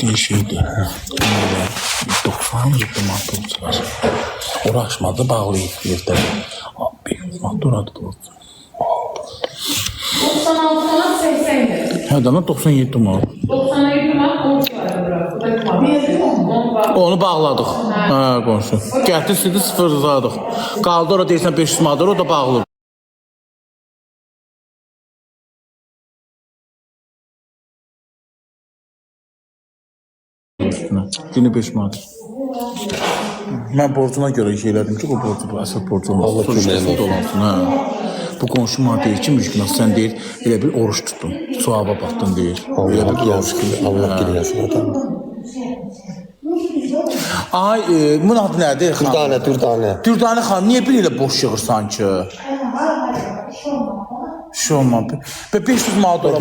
etdiyi şeydir. 97 manat olacaq. Uğraşmadı, bağlayıb yerdə. Bir manat oradır. 96 manat 80 lira. Hə, dana 97 manat. 97 manat borç var bura. Onu bağladıq. Hə, qonşu. Gətir sizi sıfırladıq. Qaldı ora deyirsən 500 manat, o da bağlı. Günü 5 manat. Mən borcuna görə şey elədim ki, bu borcu bu əsas borcu olmasın. Soruşması dolansın, hə. Bu qonşu mənə deyir ki, Müşkünas, sən deyir, elə bir oruç tutdun. Suava baxdın deyir. Allah bilməsin adam. Ay, bunun adı nədir? Dürdane. Dürdane xanım, niyə bir ilə boş yığırsan ki? Şu olma. 500 manat ora,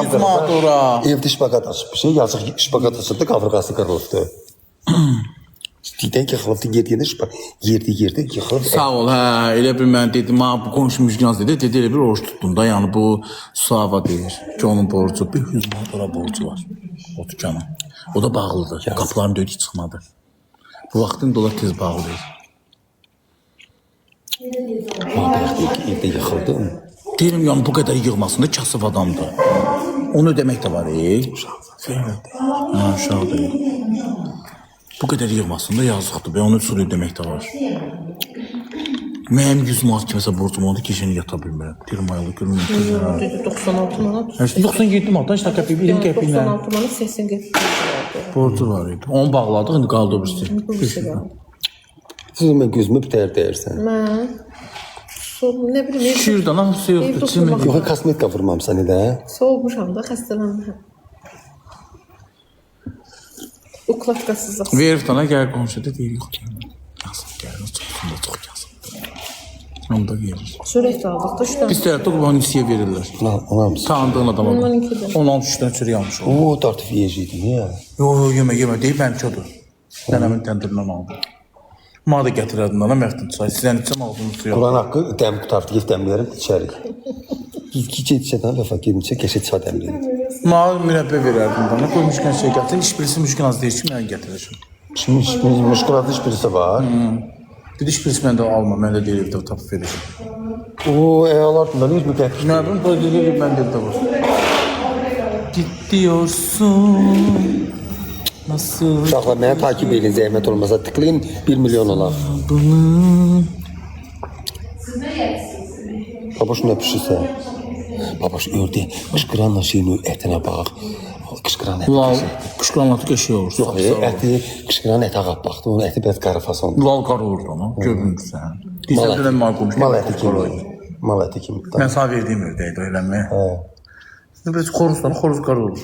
100 manat ora. Evde şpagat açıp bir şey, yazık şpagat açıldı, kavrgası kırıldı. Cidden yıkıldı, yerde yıkıldı. Sağ ol, hə, elə bir mən dedim, bu qonşu Müşkünas dedi, elə bir oruç tutdum da, yəni bu Suava deyir ki, onun borcu 100 manat ora borcu var, o dükkana. O da bağlıdır, qapıların döyücü çıxmadı. Bu vaxtın dolar tez bağlıyır. Evde yıkıldı. Deyirəm, yəni bu qədər yığmasında kasıb adamdır. Onu ödəmək də var, uşaq deyil. Bu qədər yığmasında yazıqdır, və onu sürü ödəmək də var. Mənim 100 manat kiməsə borcum oldu ki, işini yata bilmirəm. Deyirəm, ayılı görməyəm. Dedi 96 manat. 97 manat, işte qəpik, 20 qəpiklə. 96 manat 80 qəpik vardı. Borcu var idi. Onu bağladıq, indi qaldı o birisi. Siz mən gözümü biter dersen. Mən nə bilim, Şirdan, hamısı yoxdur. Yox, kosmetika vurmam səni də. soğumuşam da, xəstələnmişəm. Ukladkasızlıq. Verftana gəl qonşuda deyir, yox, yazıq gəlir, çoxsunda çox yazıq. Onda verir. Sürət də aldıq da 3 dənə. Biz tərəfdə qurban nisiyə verirlər. Ona mısın? Tanıdığın adama. 12-dir. 16-3-dən çürü yanmış olur. Oo, tartı yiyəcəkdi, niyə? Yox, yemə, deyib mənimki odur. Nənəmin təndirdən aldım. Mənə də gətirərdin ana məxtin çay. Sizən içəm aldığını suya. Quran haqqı dəm tartı yiyib dəmləyərəm, içərik. Gecədən vəfa gedinçə keçə çay dəmləyərəm. Mənə mürəbbə verərdin bana. Qoy Müşkünan şey gətirin. İş birisi Müşkünan deyir ki, mən gətirəcəm. Şimdi müşkülatı iş birisi var. Bir iş birisi mən də alma. Mən də deyir evdə tapıb verəcəm. Oo, alartından hiç mi gətir? Nə bileyim, böyle deyir, mən də evdə var. Gidiyorsun. Nasıl? Uşaqlar, mənə takip edin, zəhmət olmasa tıklayın, 1 milyon olar. Bunu... Babaş nə pişirsə? Babaş ördü, qışqıranla şeyin ətinə bax. Qışqıran əti. Lal, qışqıran atı qəşək olur. Yox, əti, qışqıran əti ağab baxdı, onun əti biraz qara fasondur. Lal qar olur ama, görünürsən. Deyirsən, dönəm mal qoymuş. Mal əti kimi. Mal əti kimi. Mən sana verdiyim ördəydi, eləmi? Hə. Biraz xoruzdan, xoruz qar olur.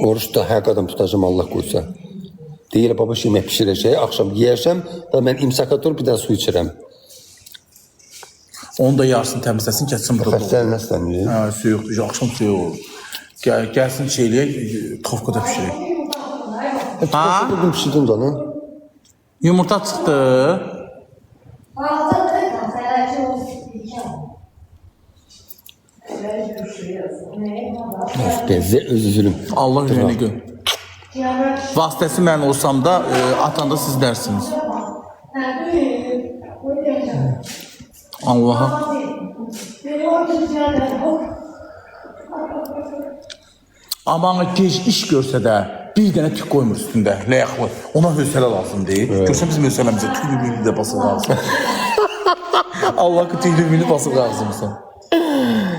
Oruçda hər qadam tutacağım Allah qoysa. Deyir, baba yemək pişirəcək, axşam yeyərsəm, və mən imsakator bir daha su içirəm. Onu da yarısını təmizləsin, keçsin burada. Xəstəli nəsən? Hə, su yoxdur, axşam su olur. Gəlsin şeyliyə, tofkada pişirək. Ha? Bugün pişirdim canı. Yumurta çıxdı. Üzülüm. Allah üzerine gör. Vasitəsi mən olsam da, atan da siz dərsiniz. Allah'a. Ama gec iş görsə də, bir dənə tük qoymur üstündə, ləyaqlı. Ona hövsələ lazım deyil. Görsən bizim hövsələmizə tüylü də basıq lazım. Allah'ı tüylü basıq lazımsan.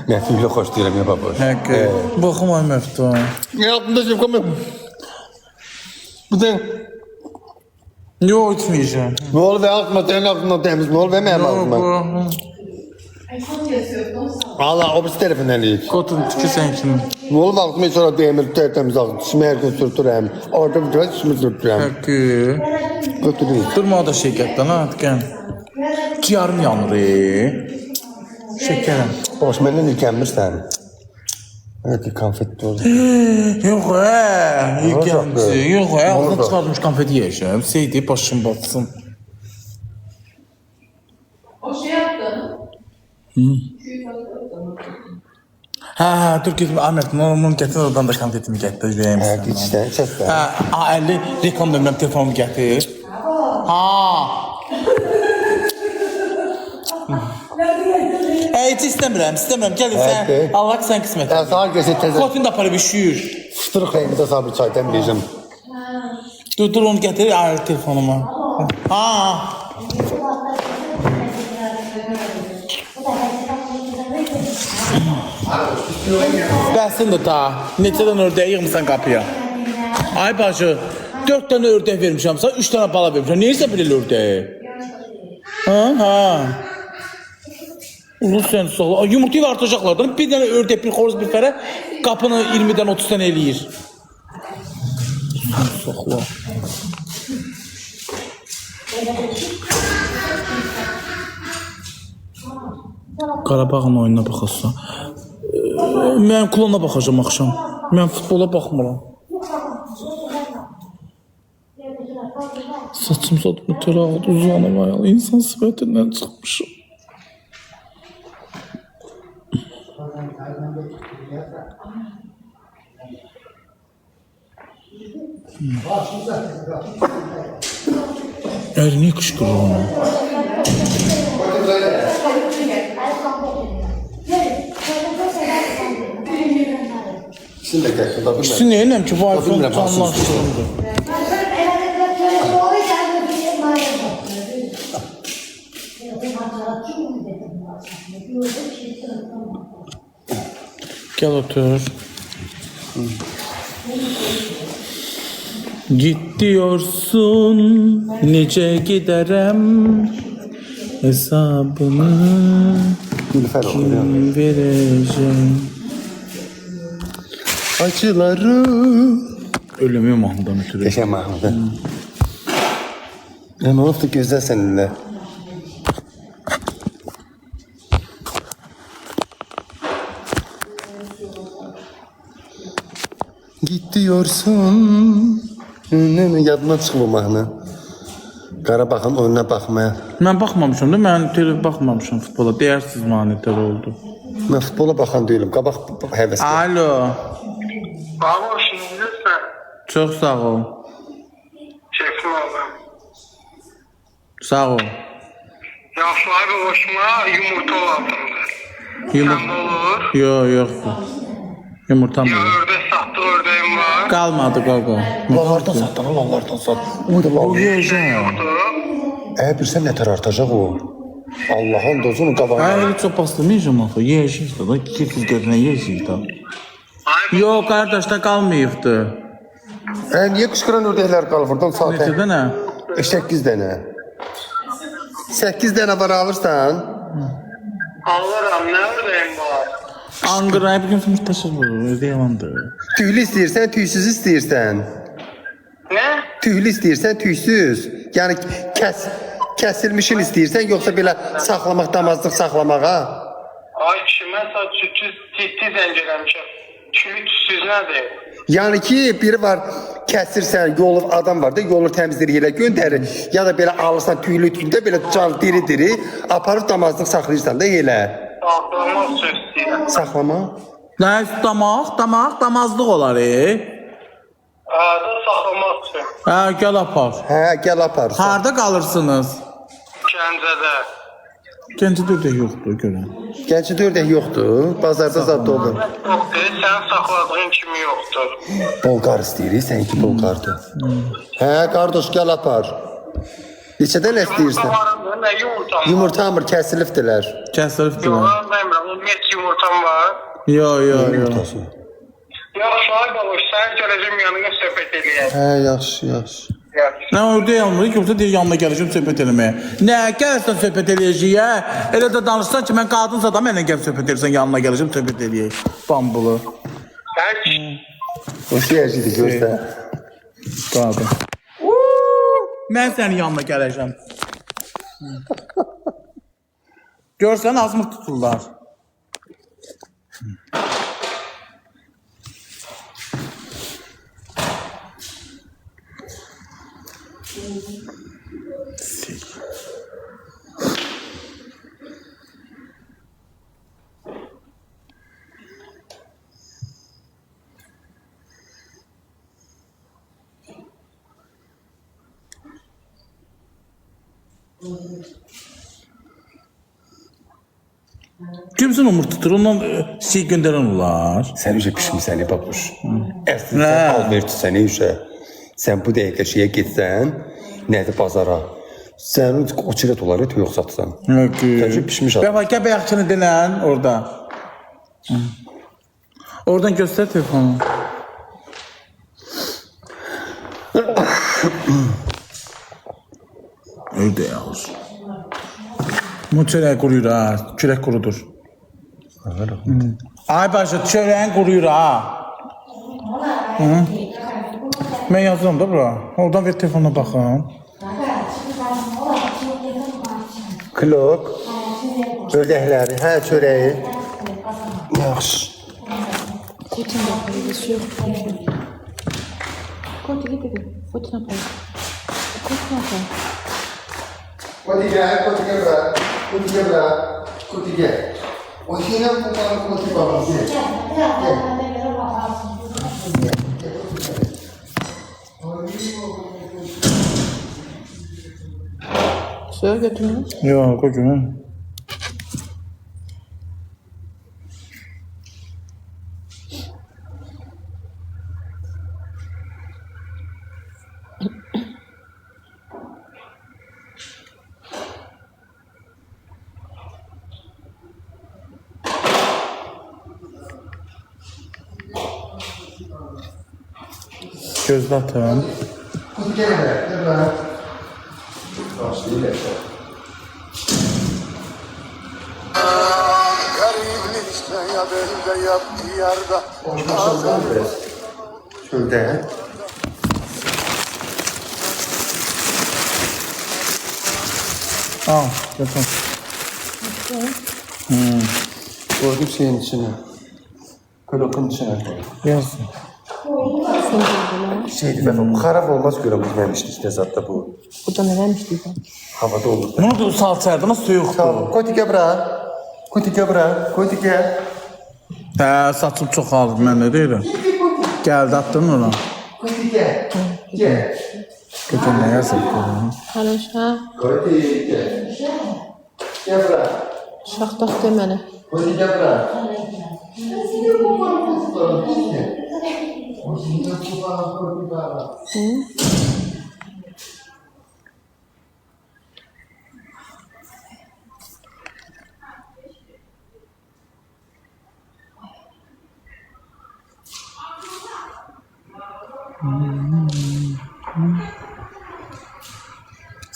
Məfhumla xoş deyirəm ya baba. Həqqı. Baxım ay məftum. Hayatımda şefkamı. Bu da Yox, içməyəcəm. ne olur ve aklıma senin aklına temiz ne olur ve benim aklıma. Allah o bir telefonla ilgili. Qotun tükü sən kimi. Ne olur aklıma sonra demir tertemiz aklı. Şimdi her gün sürtürəm. Orada bir biraz şimdi sürtürəm. Həqqı. Götüreyim. Durma da şey gətdən, ha, tıqən. Ciyarım yanır, Şəkərəm. Boş benden ilkenmişsən. Evet konfet doğru. Yox, ilgənci. Yox, ağzına çıxarmış konfeti yiyəcəm. Seydi, başım batsın. O şey yaptın. Ha, dur gitme Ahmet, onu getir oradan da kontentimi getir. Hə, keçdən, çəkdə. Ha, 50 reklam dönmem telefonumu getir. Ha. Heç istəmirəm, gəl sən. Hə, Allah sən qismət. Hə, sağ göstər təzə. Kofin də aparıb üşüyür. Fıstırıq rəngi də sabır çaydan verəcəm. Dur onu getir ayrı telefonuma. Ha. Bəsin də ta. Neçədən ördək yığmısan qapıya? Ay bacı, 4 dənə ördək vermişəm sana, 3 dənə bala vermişəm. Niyə isə belə ördəyi? Ha. Ulu sən sağ. Yumurtayı artıracaqlardan. Bir dənə ördək, bir xoruz, bir fərə qapını 20-dən 30-dan eləyir. Sən sağla. Qarabağın oyununa baxasın. Mən klona baxacağım axşam. Mən futbola baxmıram. Saçım saçım tırağıdı, uzanım ayalı. İnsan sifətindən çıxmışım. Niye kışkırır onu? İkisini də gətir, da bilməm. İkisi neyəm ki, bu iPhone bilmirəm, canlaşdırıldı. Gel otur. Git diyorsun, nice giderem hesabını Nilüfer olur ya. kim vereceğim? Acıları. Ölümü mahnıdan ötürü. Yaşa mahnıda. Ne oldu gözler seninle? Git diyorsun. Ne yadına çıxıb o mahnı. Qarabağın önünə baxmaya. Mən baxmamışam da, mən tele baxmamışam futbola. Deyərsiz manitəli oldu. Mən futbola baxan deyiləm. Qabaq həvəs. Alo. Abi hoşunuzu lütfen. Çox sağ ol. Çektim abi. Sağ ol. Yaxşı abi hoşuma yumurta lazımdır. Sende olur. Yoxdur. Yumurtam Ya var. ördek sattı ördeğim var. Qalmadı qaqa. Lallardan satdan, lallardan sat. O da lallar. Yeyəcəm. Yoktu. Bir sən nətər artacaq o? Allah'ın dozunu qabağına. Hayır, çox bastırmayacağım axı. Yeyəcək də. Keyfiz görünə yeyəcək də. Abi Yox, qardaş da qalmayıbdı. Niyə qışqıran ördəklər qalır buradan saatə? Neçədə nə? 8 dənə. 8 dənə var alırsan. alırım ne ördeğim var. Anqıraya bir gün sımırtaşır bu. Özü yalandır. Tüylü istəyirsən, tüysüz istəyirsən. Ne? Tüylü istəyirsən, tüysüz. Yəni kəsilmişin istəyirsən, yoxsa belə saxlamaq, damazlıq saxlamağa? Ay kime saat ciddi zencelemişim. Kimi tüsüz nedir? Yəni ki, biri var, kəsirsən, yolu adam var da, yolu təmizləyir, elə göndərir. Ya da belə alırsan tüylü tüyündə, belə can diri-diri, aparıb damazlıq saxlayırsan da elə. Saklamak söz istəyirəm. Saxlama. Nə damazlıq olar, Adı saklamak söz. Hə, gəl apar. Hə, gəl aparsan. Harda qalırsınız? Gəncədə. Gəncədə ördək yoxdur, görən. Gəncədə ördək yoxdur, bazarda zad olur. Yoktur. Sen sakladığın kimi yoktur. Bolqar istəyirik, sənki bolqardır. Hə, qardaş, gəl apar. Neçədən istəyirsən? Yumurta ne yumurtam var? Yumurta mır, kəsilibdilər. Kəsilibdir. Yok ben o met yumurtam var. Yox. Yaxşı ay baboş sen gələcəm yanına söhbət eləyək. Hə, yaxşı, yaxşı. Nə ördək almırıq, yoxsa deyir yanına gələcəm söhbət eləməyə. Nə, gəlsən söhbət eləyəcək, Elə də danışsan ki, mən qadınsa da mənlə gəl söhbət edirsən, yanına gələcəm söhbət eləyək. Bambulu. Sən O şeyəcəkdir, görsə. Qadın. Mən sənin yanına gələcəm. Görsən, azmır tuturlar. Kimsin umur tutur, ondan şey gönderen olar. Sen ücə pişmişsən, babuş. Əslində sən alver tutsan, ücə. Sən bu dəqiqə şeyə getsən, nədir bazara? Sən o çirət olar, yox satsan. Sən pişmiş adam. Bəfa, gəl bəyəxçini denən orada. Oradan göstər telefonu. Öyle yavuz. Bu çörək quruyur ha, kürək qurudur. Ay başa, çörəyin quruyur ha. Mən yazıram da bura. Oradan ver telefonuna baxın. Klok, ördəkləri, hə, çörəyi. Yaxşı. Котик напоили, все. Котик, иди, котик напоили. Котик напоили. Kotige bura, kotige bura, kotige. O yine bunların kotige babası. Suya götürün. Yok, kocuğum. Gözde atın. Kotige bura. Şöyle. Al, götür. Koydum şeyin içine. Klokun içine. Yazsın. Şeydi efendim, bu xarab olmaz görəbilməmişdik zaten bu. Burada ne vermişti ben? Havada olur. Ne oldu salçaydı, nasıl soyuqdu? Tamam, kotige bura. Kotige bura, kotige. Hə, saçım çox aldı, mən nə deyirəm? Gəldi, attın ona. Kotige. Gel. Götür, nə yazıb? Karış ha? Kotige. Gel bura. Şaxtaq deməni. Kotige bura.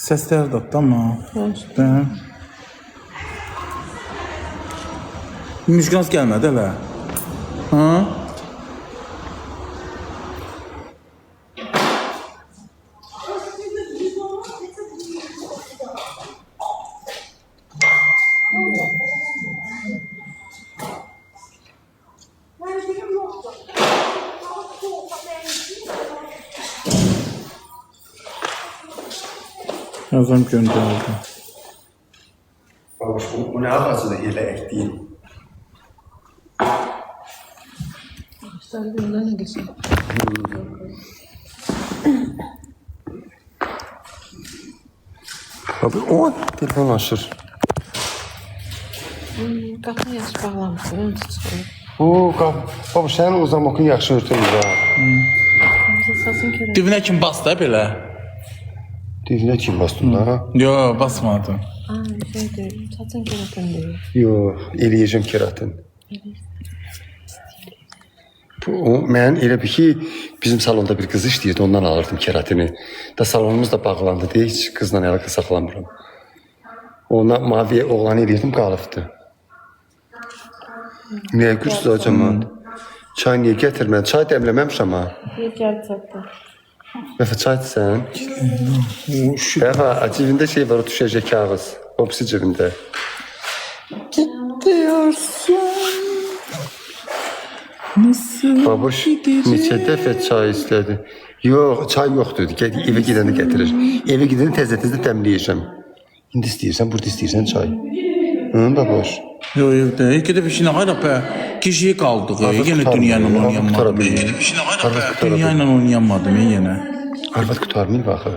Səslər də amma. Hə. Müşkans gəlmədi hələ. Ha? Yazam gönderdi. Babuş, bu ne ağacı da elə ektiğin? Sen bundan ne geçin? Abi o telefon açır. Qapını yaş bağlamışsın, ön çıxır. Babuş, sənin o zamakın yaxşı örtülür ha. Sasın körək. Dibinə kim bastı belə? Divinə kim bastın ha? Yo, basmadı. Şey deyil, saçın körəkən deyil. Yox, eləyəcəm keratin. Mən elə bir ki, bizim salonda bir qız işləyirdi, ondan alırdım keratini. Da salonumuz da bağlandı deyə heç qızla əlaqə saxlamıram. Ona mavi oğlanı eləyirdim, qalıbdı. Niyə gücsüz hocam? Çay niyə gətirmədin? Çay dəmləməmişəm ha. Gəl çatdı. Vəfa çay içsən? Vəfa, cibində şey var, o düşəcək kağız. Hopsi cibində. Gidiyorsun. Nasıl Babuş, neçə dəfə çay istədi? Yox, çay yoxdur. Evə gedəndə gətirir. Evə gedəndə təzə-təzə dəmləyəcəm. İndi istəyirsən, burada istəyirsən çay. Hı, babuş? Yo, evdə. İlk edib işinə qayraq bə. Kişiyə qaldıq. Yenə dünyanla oynayamadım. Dünyanla oynayamadım yenə. Arvad qutarmıyım baxı.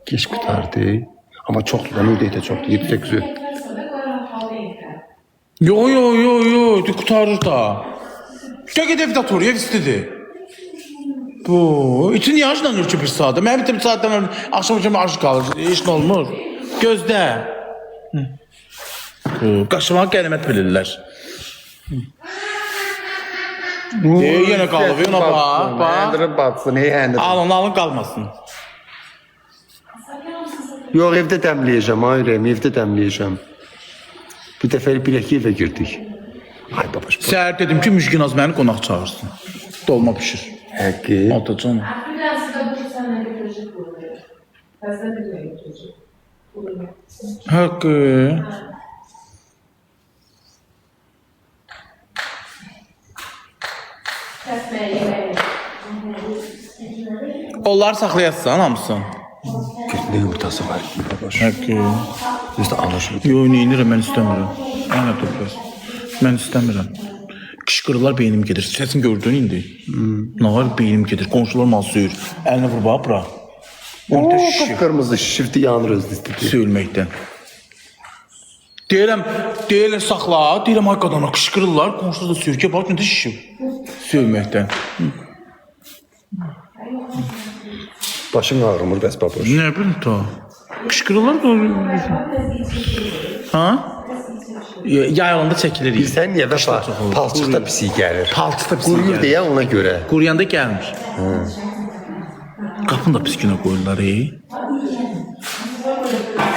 Geç qutardı. Amma çoxdur da, növdə də çoxdur. 7-8. Yo, qutarır da. Gəl evdə otur, ev istidir. Bu, için niyə acılanır ki bir saatdə? Mən bir saatdən axşam kimi acı qalır, heç nə olmur. Gözdə. Qaşımağı qənimət bilirlər. Yenə qalıb, yana bax. Həndirib batsın, həndirib. Alın qalmasın. Yox, evdə dəmləyəcəm, ayrıyım, evdə dəmləyəcəm. Bu dəfə bir-iki evə girdik. Ay babaş, babaş. Səhər dedim ki, Müşkinaz məni qonaq çağırsın. Dolma pişir. Həqqi. Atacan. Bir tanesi de bu sene götürecek buraya. Fazla bir götürecek. Buraya. Haqqı. Kesmeye yemeğe. Onları saxlayasın hamısın. Ne yumurtası var ki babaş. Haqqı. Biz də anlaşılır. Yo, neynirəm, mən istəmirəm. Ana toplar. Mən istəmirəm. Qışqırırlar, beynim gedir. Səsin gördün indi. Nə var, beynim gedir. Qonşular mal suyur. Əlinə vur, bax, bura. Onu da şişir. Qırmızı şifti yanır özü istədi. Söyülməkdən. Deyirlər saxla. Deyirəm, ay qadana, qışqırırlar. Qonşular da suyur ki, bax, nə şişir. Söyülməkdən. Başın ağrımır bəs babaş. Nə bilim ta. Qışqırırlar da. Ha? Yayılanda çəkilir. Bilsən niyə vəfa? Palçıq da pisi gəlir. Palçıq da pisi Quruyur gəlir. deyə ona görə. Quruyanda gəlmir. Qapını da pis günə qoyurlar,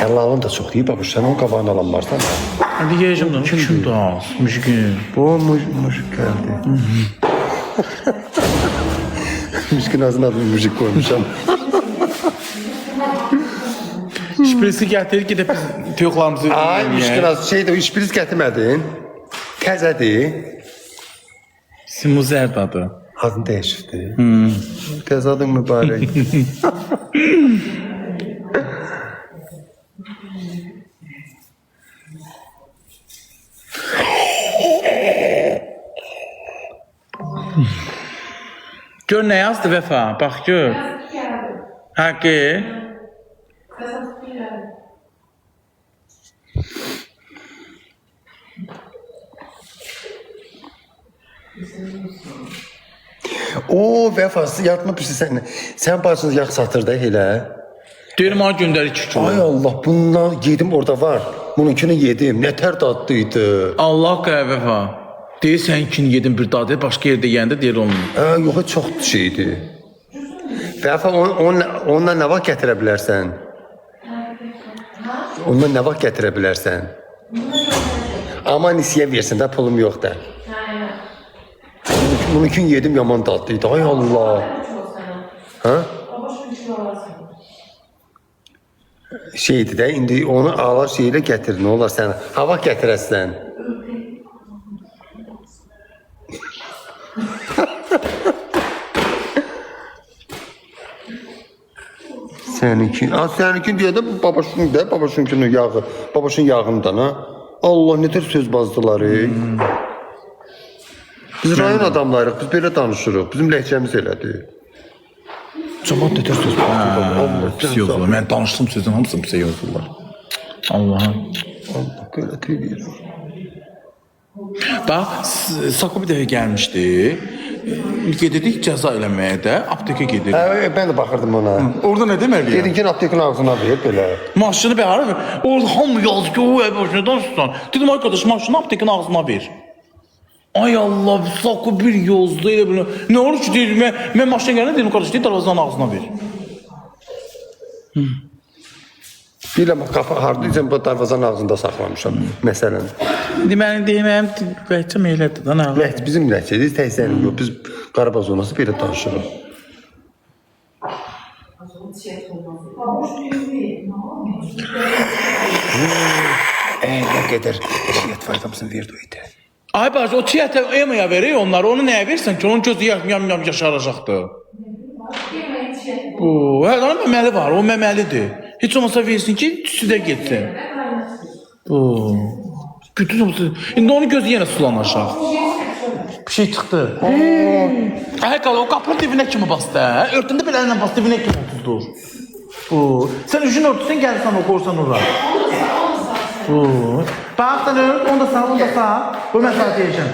Həlalın da çox deyib babaş. Sən onun qabağını alan varsan. Hadi yiyəcəm də. Kim da az? Müşkin. Bu müşk gəldi. Müşkin ağzına adını müşk koymuşam. Şpresi gətirir ki də biz toyuqlarımızı Ay müşkin ağzı şeydir, şpiriz gətirmədin. Təzədir. Simuzər dadı. Adın dəyişibdir. Təzə adın mübarək. Gör nə yazdı Vəfa? Bax gör. Haqqı. O vəfası yatma pisi sən. Sən başını yağ satır da elə. Deyirəm ona göndər 2 kilo. Ay Allah, bundan yedim orada var. Bununkini yedim. Nətər dadlıydı. Allah qəhvəfa. Deyir sənkini yedim bir dadı, başqa yerdə yeyəndə deyir onu. Yox, çox şeydir. Vəfa onunla nə vaxt gətirə bilərsən? Onunla nə vaxt gətirə bilərsən? Amma nisiyə versin də, pulum yox da. Bununkini yedim, yaman dadlıydı. Ay Allah. Ha? Şeydir də, indi onu alar şeylə gətir, nə olar sən? Hava gətirəsən. Səninkin deyə də babaşınkini yağı, babaşın yağından ha. Allah, nə tür söz bazdılar. Biz rayon adamlarıq, biz belə danışırıq, bizim ləhcəmiz elədir. Cəmat nə tür söz bazdılar. Pis yazırlar. Mən danışdım sözün hamısını pis yazırlar. Allah'ım. Allah, belə deyir. Bax, Sako bir dəfə gəlmişdi. Gedirdik cəza eləməyə də, aptekə gedirdik. Mən də baxırdım ona. Orada nə deməliyəm? Dedin ki, aptekin ağzına ver, belə. Maşını bəhar, orada hamı yazdı ki, o ev başına danışsan. Dedim, arkadaş, maşını aptekin ağzına ver. Ay Allah, Sako bir yazdı elə belə. Nə olur ki, deyir, mən maşına gələn dedim, qardaş, deyir, darvazanın ağzına ver. Biləm, qapı hardayacam, bu darvazanın ağzında saxlamışam, məsələn. Deməli, deyəm, bəhcəm elədir da, nə var? Bizim ləhcədir, təhsənin yox, biz Qarabağ zonası belə danışırıq. Nə qədər eşiyyət var, adamsın verdi o idi. Ay bacı, o çiğətə emaya verir onları, onu nəyə versən ki, onun gözü yam yaşaracaqdı. Hər tane məməli var, o məməlidir. Heç olmasa versin ki, südə getsin. Bütün olmasa, indi onun gözü yenə sulanacaq. Bir şey çıxdı. Ay qala, o qapının dibinə kimi bastı, örtündə belə əllə bastı, dibinə kimi otuzdur. Bu. Sen üşün örtüsün gelsen o korsan ora. Bu. Bak sen ört, onu da sağ, onu da sağ. Bu mesafe yaşın.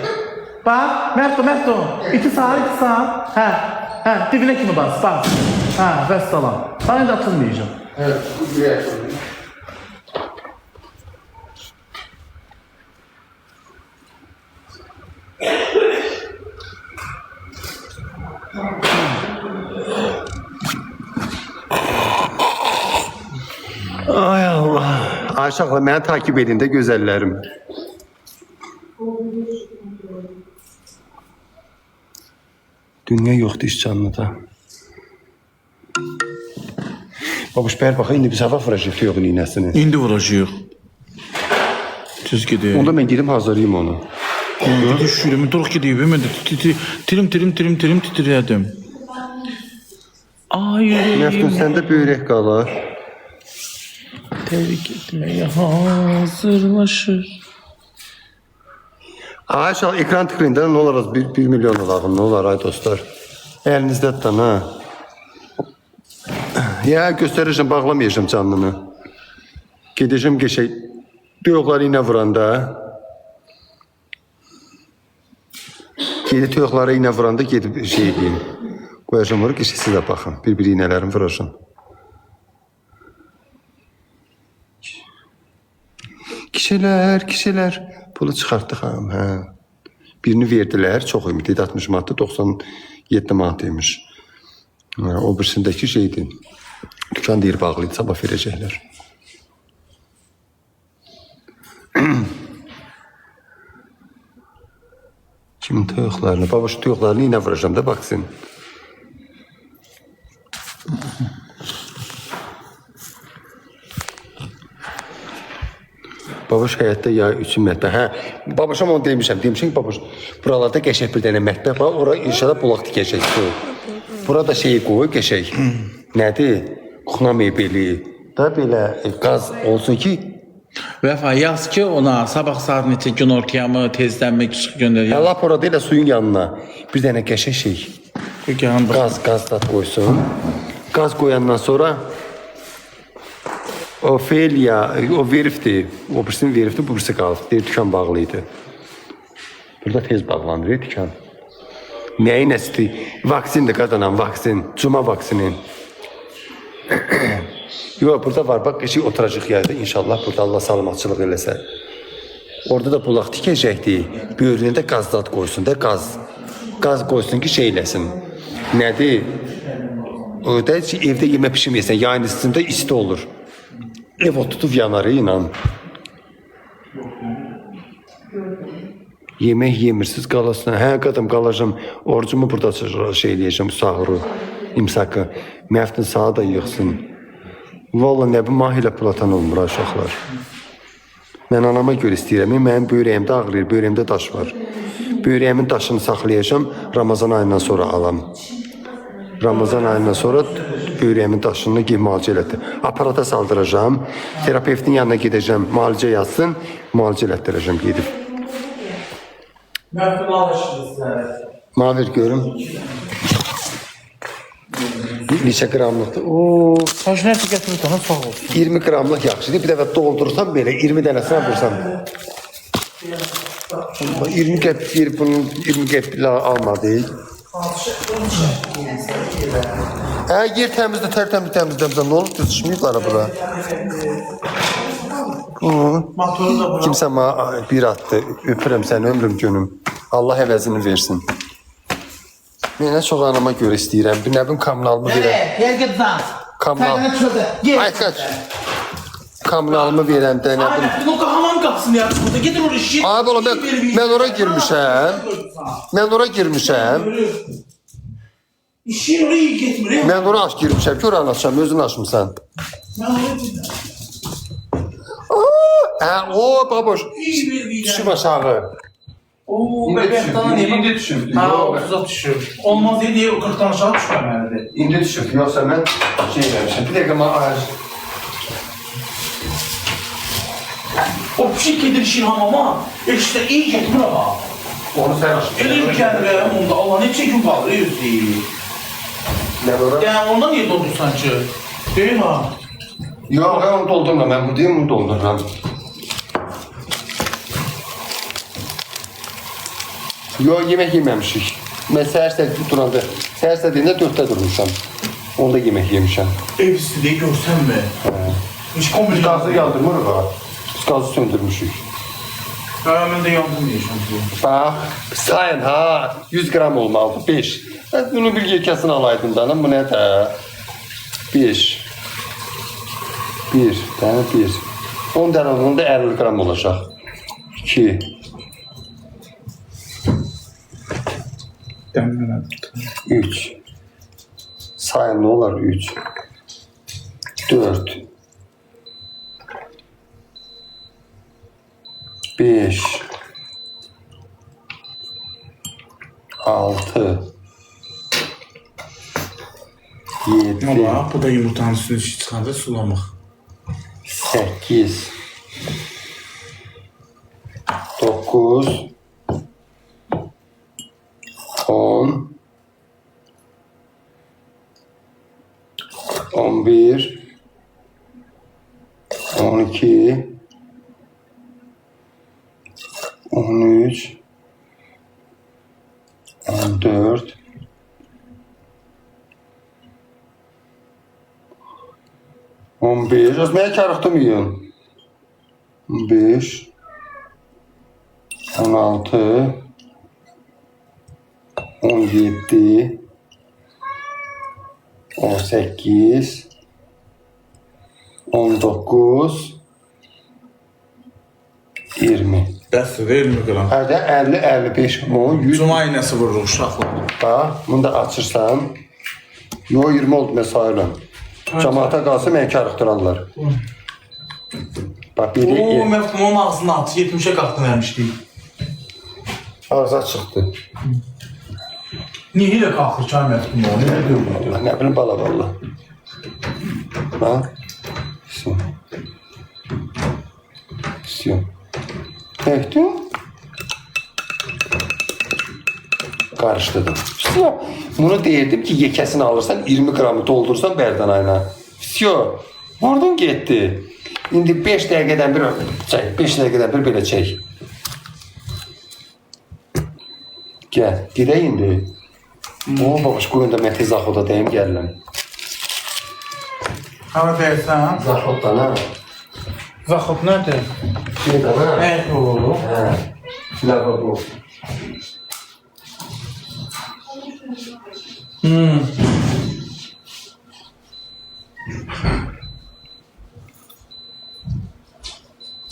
Bak, Merto. İti sağ. Hə, dibine kimi bas, bas. Hə, vəssalam. Sana da atılmayacağım. Evet, bu buraya açalım. Ay Allah. Aşağıda beni takip edin de güzellerim. Dünya yoktu iş canlıda. Babuş ber bakın indi biz hava frajifti yok iğnesini. İndi vuracağıq. Düz gidiyor. Onda ben gidip hazırlayayım onu. Düşürüm, dur gidiyor. Ben de tirim titriyədim. Ay Meftun yüreğim. sende börek qalar. Tebrik etmeye hazırlaşır. Aşağı ekran tıklayın ne olur 1 milyon olalım ne olur ay dostlar. Elinizde tutan ha. Ya göstereceğim bağlamayacağım canlını. Gideceğim geçey. Tüyokları yine vuranda. Gedi tüyokları yine vuranda gidip şey diyeyim. Koyacağım oraya geçey size bakın. Bir iğnelerim vuracağım. Kişiler pulu çıxartdıq ham, hə. Birini verdiler, çox ümid idi 60 manatdı, 97 manat imiş. O birisindəki şeydi. Dükan deyir bağlıydı, sabah verəcəklər. Kimin toyuqlarını? Baba şu toyuqlarını yine vuracağım da baksın. Babuş həyatda ya 3 mətbəx. Hə, babuşam onu demişəm ki, babuş buralarda qəşəng bir dənə mətbəx var. Ora inşallah bulaq tikəcək su. Burada şey qoy qəşəng. Nədir? Kuxna mebeli. Da belə qaz olsun ki, Vəfa yaz ki ona sabah saat neçə gün ortaya mı tezdən çıxıb göndər. hə lap orada elə suyun yanına bir dənə qəşəng şey. Qaz da qoysun. Qaz qoyandan sonra Ofelia, o verifti. O birisini verifti, bu birisi qaldı. Deyir, dükan bağlıydı. Burada tez bağlanır, dükan. Nəyin əsli? Vaksindir qadanan, vaksin. Cuma vaksini. Yok, burada var. Bak, eşik oturacaq yerde. İnşallah burada Allah salamatçılıq eləsə. Orada da bulaq tikəcəkdi. Böyrünə də qazdat qoysun da, qaz. Qaz qoysun ki, şey eləsin. Nədir? O da evdə yemək pişirməyəsən. Yayın üstündə isti olur. Ev o tutub yanarı inan. Yemək yemirsiz qalasın. Hə qadam qalacam. Orucumu burada şey eləyəcəm. Sahuru, imsakı. Məftin sağa da yıxsın. Vallahi nə bir mahilə platan olmur uşaqlar. Mən anama görə istəyirəm. Mənim böyrəyimdə ağrıyır. Böyrəyimdə daş var. Böyrəyimin daşını saxlayacağım. Ramazan ayından sonra alam. Ramazan ayından sonra böyrəyimin daşını müalicə elətdir. Aparata saldıracağım. Terapevtin yanına gedəcəm. Müalicə yazsın. Müalicə elətdirəcəm gedib. Məftul alışırız. Mavir görüm. Neçə qramlıqdır? Oo, Saç nəsə gətirir sana sağ olsun. 20 qramlıq yaxşıdır. Bir dəfə doldursan belə 20 dənəsinə vursan. 20 qəpik bunun 20 qəpik almadı. Hə, yer təmizdir, təmizdir. Nə olub? Düşməyiblər bura. Kimsə mənə bir attı. Öpürəm səni, ömrüm günüm. Allah əvəzini versin. Mənə çox anama görə istəyirəm. Bir nəbim kommunalımı verəm. Yer git zan. Ay Kaç. Kommunalımı verəndə nəbim. Bu hamam qapısını yapdı. Getir oraya şişir. Abi oğlum mən ora girmişəm. Mən ora girmişəm. İşin oraya iyi getmir. Mən ora aç girmişəm. Gör anlaşam, özün açmısan. O baboş. Düşüm aşağı. Oo, bebek sana niye? İndi düşüm. Ha, 30'a düşür. Olmaz diye 40'tan aşağı düşməməlidir. İndi düşüb. Yoxsa mən şey eləmişəm. Bir dəqiqə mən ayır. O pişik gedir işin hamama. İşte iyi getmir ama. Onu sən aç. Elim gəlirəm onda. Allah neçə gün qalır yüzdür. Mən ora. Yəni ondan niyə dondursan ki? Değil ha. Yok ben onu doldururam. Ben buradayım onu doldururam. Yok yemek yememişik. Ben səhər duranda. Səhər sədiyində 4'də durmuşam. Onda yemek yemişəm. Ev istediği görsen mi? Hiç komik Gazı yandırmırıq ha. Biz gazı söndürmüşük. Ben de yandım diyeceğim. Bax, sayın ha. 100 gram olmalıdır. 5. Ben bunu bir yekəsini alaydım da. Bu ne de? 5. 1. Tane 1. 10 dənə onun da 50 gram olacaq. 2. Demlemedim. 3. Sayın ne olur? 3. 4. 5. 6. 7. Ama bu da yumurtanın üstüne çıkanda sulamak. 8. 9. 10. 11. 12. 13. 14. 15. Özməyə karıxdırmayın. 15. 16. 17. 18. 19. 20. Bəs vermir gram. Hərdə 50, 55, 10, 100. Cuma iynəsi vurur uşaqlar. Bax, bunu da açırsan. Yo 20 oldu mən sayıram. Cəmaata qalsa məni karıxdıranlar. Bax, biri Oo, məfhumun ağzını aç, 70'e qalxdın vermişdik. ağzı açıqdı. Niye ilə qalxır çay məfhumu? Nə dövdü? Ne bileyim bala valla. Ha? Все. Все. Ekti. Karıştırdım. Все. Bunu deyirdim ki yekəsini alırsan 20 gramı doldursan bərdən ayına. Все. Vurdum getdi. İndi 5 dəqiqədən bir çək. 5 dəqiqədən bir belə çək. Gəl. Dirək indi. O babaş qoyun da mən tez Zaxoda deyim gəlirəm. Hava deyirsən? Zaxoddan ha? Zaxod nədir? Şeydən ha? Nə olur? Hə. Lavabo.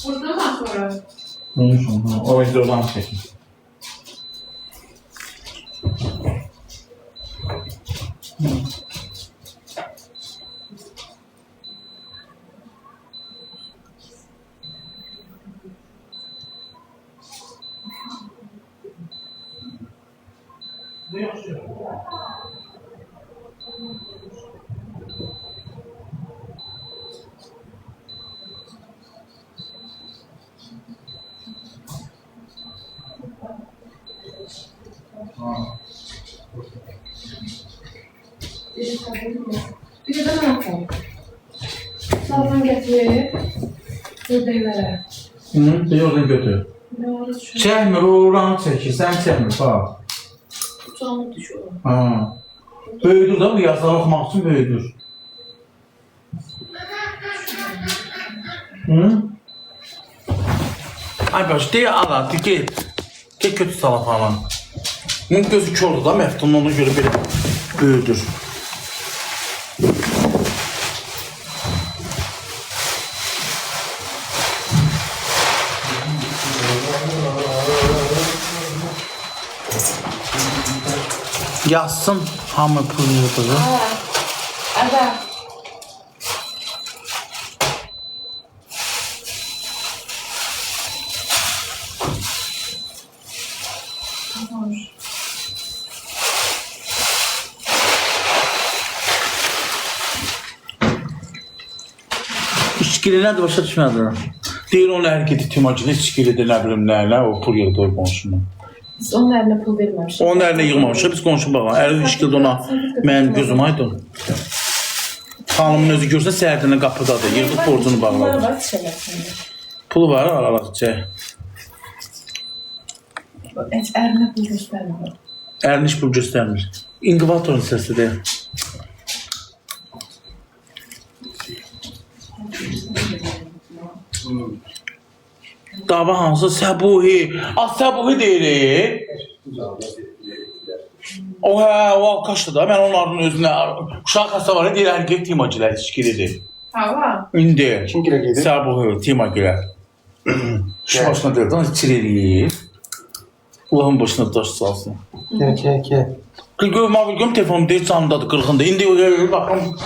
Burada mı sonra? O videodan çekin. Bir de ben yapalım. Salman getirip buradayım. Bir oradan götür. Ne oldu şu? Çəkmir, o oranı çəkir, sən çəkmir, bax. Uçağımı düşüyor. Ha. Böyüdür da bu yazıları oxumaq üçün böyüdür. Hı? Ay baş, deyə ala, get. Get kötü sala falan. Bunun gözü kördür da, məftunun ona görə belə böyüdür. Yazsın hamı pul yığdığı. Ada. İçkili nədir, başa düşmədim. Deyir onun hərəkəti timacılı içkilidir, nə bilim nə, o pul yığdığı qonşuna. Biz onun eline pul vermemiştik. Onun əlinə yığmamışıq, biz qonşu bağa. Əli içkildi ona, mənim gözüm aydın. Xanımın özü görsə səhərdən qapıdadır. Yığıb borcunu Bunlar bağladı. var çiçəkləşmir. Pulu var, alacaq. Heç ərinə pul göstərmir. Ərin heç pul göstərmir. İnqivatorun səsidir. Dava hansı? Səbuhi. Səbuhi deyir. O hə, o alkaşdır da. Mən onların özünə uşaq xəstə var. Deyir, hər gel Tima gilər, içkilidir. Hava. İndi. Kim gilə gedir? Səbuhi, Tima gilər. Şu başına deyir, da içir eləyir. Ulan başına daş salsın. Gel. Gör, mobil görüm telefonum deyir, canımdadır, qırğındır. İndi baxım.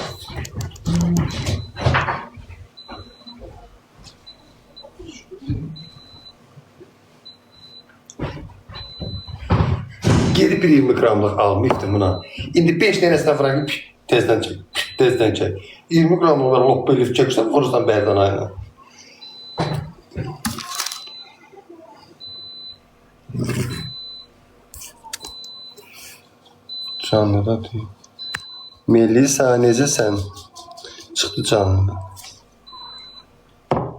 Geri bir 20 gramlık almıştım buna. İndi 5 tanesine bırakıp tezden çek. 20 gramlık var, lop belif çeksen vurursan berden aynen. Canlı da değil. Melisa necəsən? Çıxdı canlı.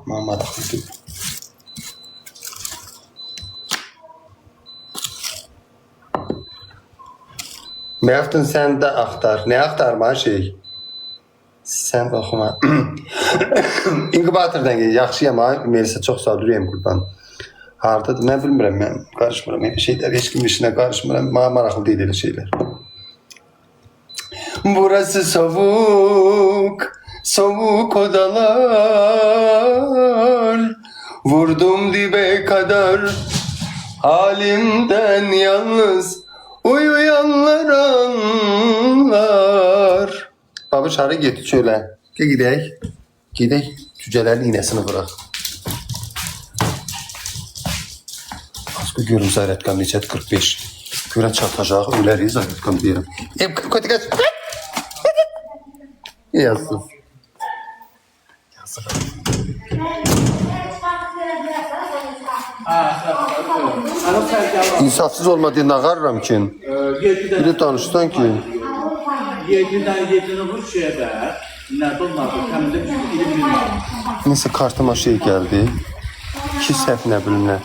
Mama da değil. Ne yaptın sen de aktar. Ne aktarma şey? Sen okuma. İnkubatordan gel. Yaxşıyam ha. Melisa çok sağ ol. Ürəyim qurban. Hardadır? Ne bilmirəm mən. Karışmıram. Elə şeyler heç kimin işine karışmıram. Bana maraqlı değil elə şeyler. Burası soğuk. Soğuk odalar. Vurdum dibe kadar. Halimden yalnız. Uyuyanlar anlar. Baba çağrı getir şöyle. Gel gidek. Gidek. Cücelerin iğnesini bırak. Askı görüm Zayretkan Necət 45. Görən çatacaq, ölərik Zayretkan deyirəm. Kötü kaç. Yazsın. İnsafsız olmadığını ağarıram ki. Biri danışsan ki. 7'den vur şeyə də. Nədə onlardır? Təmizdə bilmirəm. Neyse kartıma şey geldi. 2 səhv nə bilim nə.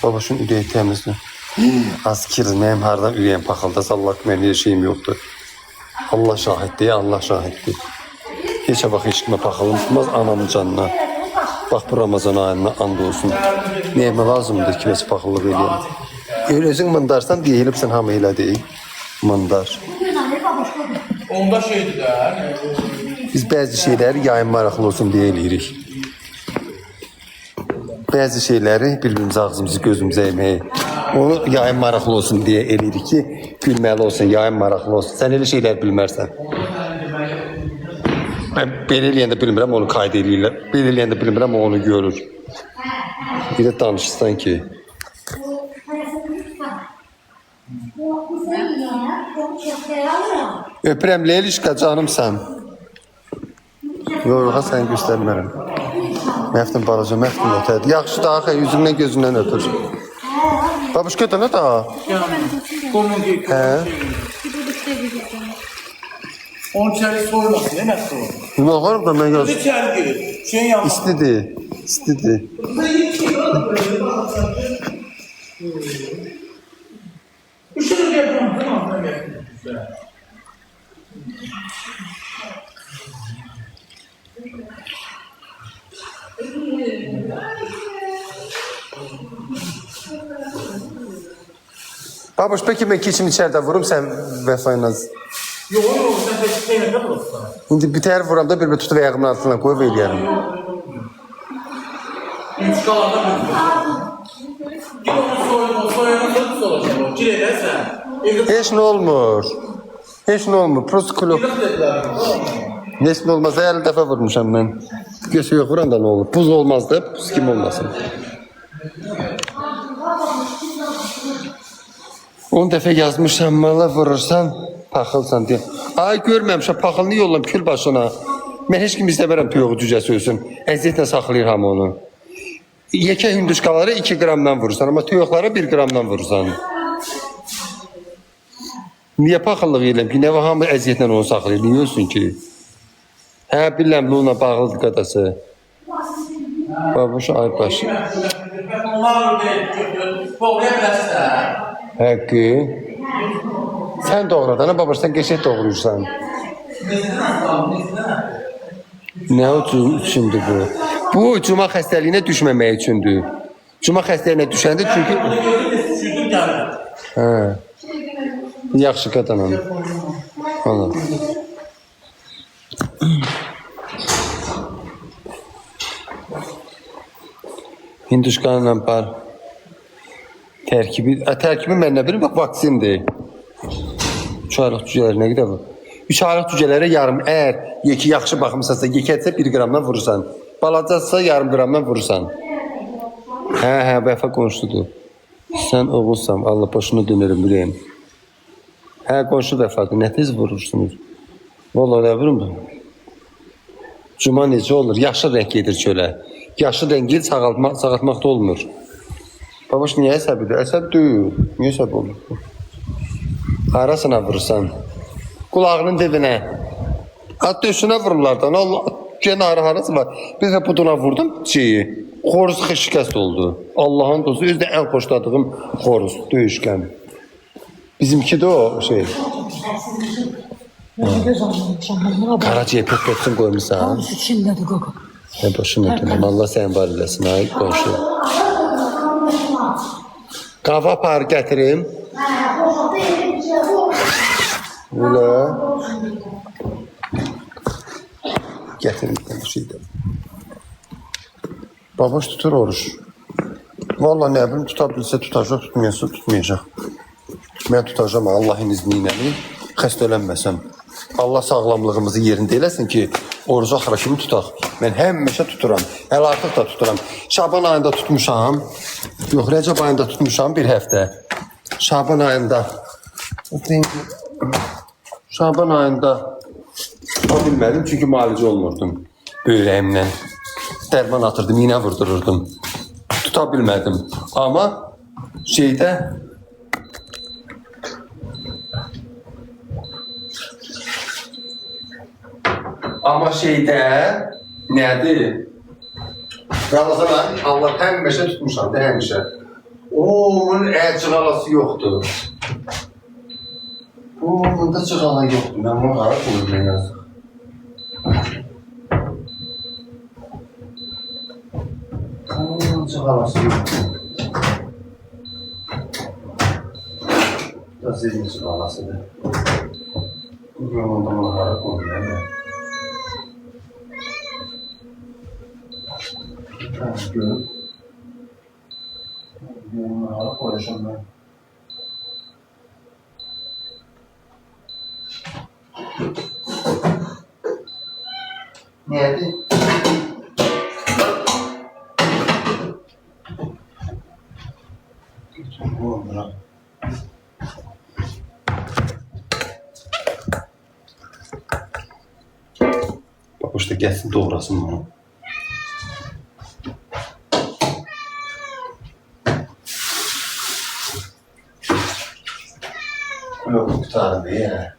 Babaşın ürəyi təmizdir. Az kirməyim hardan ürəyim paxılda sallar mənim şeyim yoxdur. Allah şahiddir, Allah şahiddir. Heç vaxt heç kimə paxılım tutmaz anamın canına. Bax bu Ramazan ayına and olsun. Neyimə lazımdır ki, məsə paxıllıq eləyəm. Özün mındarsan deyilibsən hamı elə deyil. Mındar. Onda şeydir də. Biz bəzi şeyləri yayın maraqlı olsun deyə eləyirik. Bəzi şeyləri bir-birimizə ağzımızı gözümüzə yeməyi. Onu yayın maraqlı olsun deyə eləyirik ki, gülməli olsun, yayın maraqlı olsun. Sən elə şeylər bilmərsən. Mən belə eləyəndə bilmirəm, onu qayda eləyirlər. Belə eləyəndə bilmirəm, onu görür. Bir də danışırsan ki, öpürəm Leylişka canımsan. Yox, sən göstərmərəm. Məftin balaca, məftin ötədir. Yaxşı da axı yüzündən gözündən öpür. Babuşka da nə da? Hə? Onun içəri soyulmasın, nə nəsə olur? Yoxarım da mən göz. İçəri girir. Şeyin yanına. İstidir, istidir. Üşürü yapamam, değil mi? Altına gelsin. Babuş, peki mən keçim içəridə vurum sən vəfayla. Yox, sən təşkil nə qədər olsa. İndi bitər vuramda bir tutub ayağımın altına qoyub eləyərəm. İnşallah gir onu soyana nasıl olacaq o? Gir eləsən. Heç nə olmur. Heç nə olmur. Prosto kilo. Heç nə olmaz. 50 dəfə vurmuşam mən. Gösə yox vuran da nə olur? Buz olmaz da, buz kim olmasın. 10 dəfə yazmışam, mala vurursan, paxılsan deyə. Ay görməmişəm, paxılını yollam kül başına. Mən heç kim istəmərəm piyoğu cücəsi ölsün. Əziyyətlə saxlayır hamı onu. Yekə hündüşkaları 2 qramdan vurursan, amma tüyoxları 1 qramdan vurursan. Niyə paxıllıq eləm ki? Nə var hamı əziyyətlə onu saxlayır? Niyə ölsün ki? Hə, bilirəm, Luna bağlıdır qadası. Babuş aybaş. Onlar boğulaya bilərsən. Həqqi. Sən doğradan, babuş, sən qəşək doğruyursan. Nə üçündür bu? Bu, cuma xəstəliyinə düşməmək üçündür. Cuma xəstəliyinə düşəndə çünki... Sürdüm gəlir. Hə. Yaxşı qadınam. Allah. Hinduşkanla par. Tərkibi mən nə bilim, bax, vaksindir. 3 aylıq cücələr nə qədər bu? 3 aylıq cücələrə yarım, əgər yeki yaxşı baxımsazsa, yekətsə 1 qramdan vurursan. Balacaqsa yarım qramdan vurursan. Hə, vəfa qonşudur. Sən oğulsan, Allah başına dönərəm, biləyim. Hə, qonşu vəfadır, nə tez vurursunuz? Vallahi nə bilim bu? Cuma necə olur? Yaşlı rəng gedir çölə. Yaşlı rəngi sağaltmaqda olmur. Babaş, niyə əsəbidir? Əsəb deyil. Niyə əsəb olur? Arasına vurursan. Qulağının dibinə. Döşünə vururlardan. Allah, gene harası var. Bir də buduna vurdum şeyi. Xoruz şikəst oldu. Allah'ın dostu. Özdə ən xoşladığım xoruz. Döyüşkən. Bizimki də o şey. Karaciğer pek koymuşsan. Şimdidir qaka. Ne başına dönüm. Allah sen var eləsin. Ay qonşu. Qava par gətirim. Ula. Gətirim bir şeydə. Babaş tutur oruç. Vallahi ne bileyim, tutabilse tutacaq, tutmayacaq, tutmayacaq. Ben tutacağım Allah'ın izniyle. Xəstələnməsəm. Allah sağlamlığımızı yerində eləsin ki, orucu axıra kimi tutaq. Mən həmişə tuturam. Hələ artıq da tuturam. Şaban ayında tutmuşam. Yox, Rəcəb ayında tutmuşam bir həftə. Şaban ayında tuta bilmədim çünki müalicə olmurdum. Böyrəyimlə. Dərman atırdım, iğnə vurdururdum. Tuta bilmədim. Amma şeydə nədir? Ramazan Allah həmişə tutmuşam da həmişə. Onun cığalası yoxdur. Bunda cığala yoxdur. Mən bunu hara qoyum mən yazıq. Onun cığalası yoxdur. Da zilin cığalasıdır. Bugün onda bunu hara qoyum mən. Görüp yorumlara koyacağım ben. Neydi? Bak işte gelsin doğrasın bunu. Yok bir tane değil ya.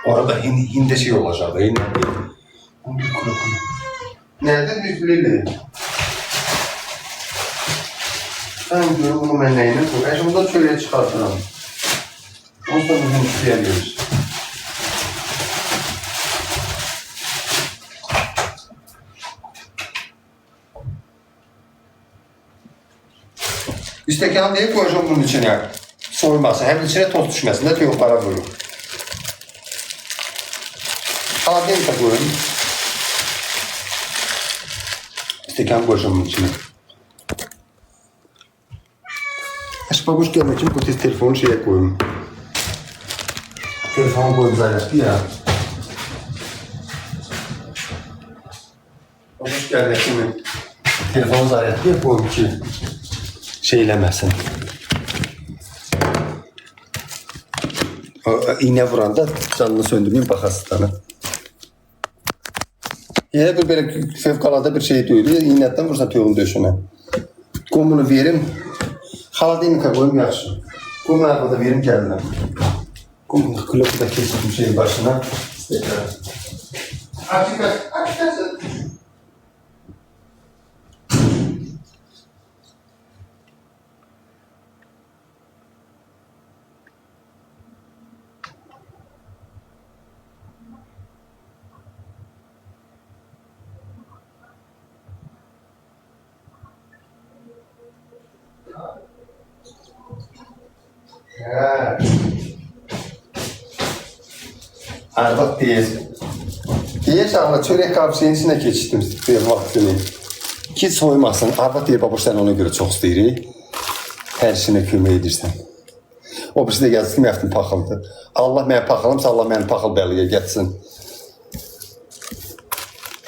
Orada hindi şey olacak. Hindi kuru. Nerede düzleli? Ben diyorum bunu ben neyine koy. Şimdi bundan şöyle çıkartırım. Ondan bunu üstleyebiliriz. İstekan diye koyacağım bunun içine. Soymasın. Hem içine toz düşmesin de tüyoklara koyun. Adem de koyun. İstekan koyacağım bunun içine. Babuş gelmek için bu tez telefonu şeye koyun. Telefonu koyun zaryaştı ya. Babuş gelmek için telefonu zaryaştı ya koyun ki şeylemesin. İğne vuranda canını söndürmeyin bakasıstanı. Yine bir böyle fevkalade bir şey diyor. İğneden vursa tüyğün döşüne. Kumunu verim. Xaladinka koyum yaxşı. Kumunu arada verim gəlinəm. Kumunu klopu da kesildim şeyin başına. Açık. Arvad değil. Deyir ama çörek kapsayın içine keçdim bir vaktini. Ki soymasın. Arvad deyir babuş sen ona göre çok isteyirik. Her işine kömək edirsən. O birisi də gəlsin ki, məxtim paxıldır. Allah mənə paxılımsa, Allah mənə paxıl bəliyə getsin.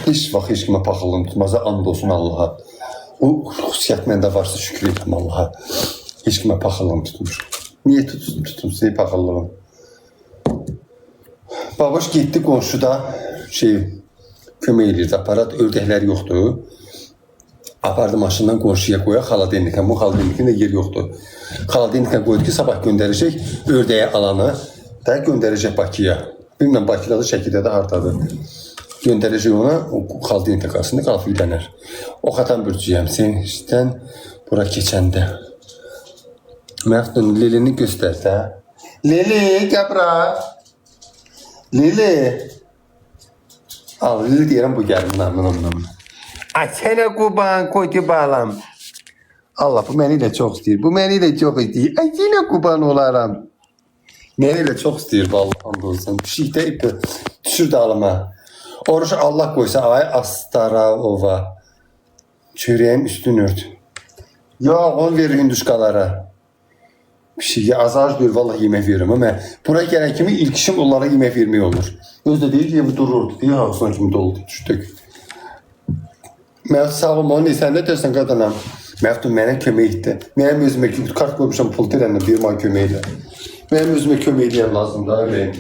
Heç vaxt heç kimə paxıllığım tutmazsa, and olsun Allaha. O xüsusiyyət məndə varsa şükür edirəm Allaha. Heç kimə paxıllığım tutmur. Niyə tutmur paxıllığım? Babuş getdi qonşuda kömək edirdi, aparat, ördəklər yoxdur. Apardı maşından qonşuya qoya, xaladenikə. Bu xaladenikində yer yoxdur. Xaladenikə qoydu ki, sabah göndərəcək ördəyə alanı da göndərəcək Bakıya. Bilməm, Bakıda da, Şəkidə də, hardadır. Göndərəcək ona, o xaladenikə qarşısında qalıb yüklənər. O xatan bürcüyəm, sen bura keçəndə. Məxdun, Lilini göstər də. Lili, qəbra. Lili. Al, Lili deyirəm, bu gəlim, namına. Ay sənə qurban koydu balam. Allah bu məni də çox istəyir. Bu məni də çox istəyir. Ay sənə qurban olaram. Məni də çox istəyir vallahi andolsun. Pişik deyib də düşür dalıma. Oruç Allah qoysa ay Astarova. Çörəyin üstünü ört. Yox, onu verir hündüşkalara. Pişiyə azar deyir, vallahi yemək verirəm. Ama bura gələn kimi ilk işim onlara yemək vermək olur. Özdə deyir ki, dururdu. Deyir, ağzına kimi doldu, düşdük. Mən sağ olma, onu sən nə deyirsən qadınam? Məftun mənə kömək etdi. Mənim özümə kart qoymuşam pul dirənlə bir may kömək edə. Mənim özümə kömək edən lazımdır, öyləyim.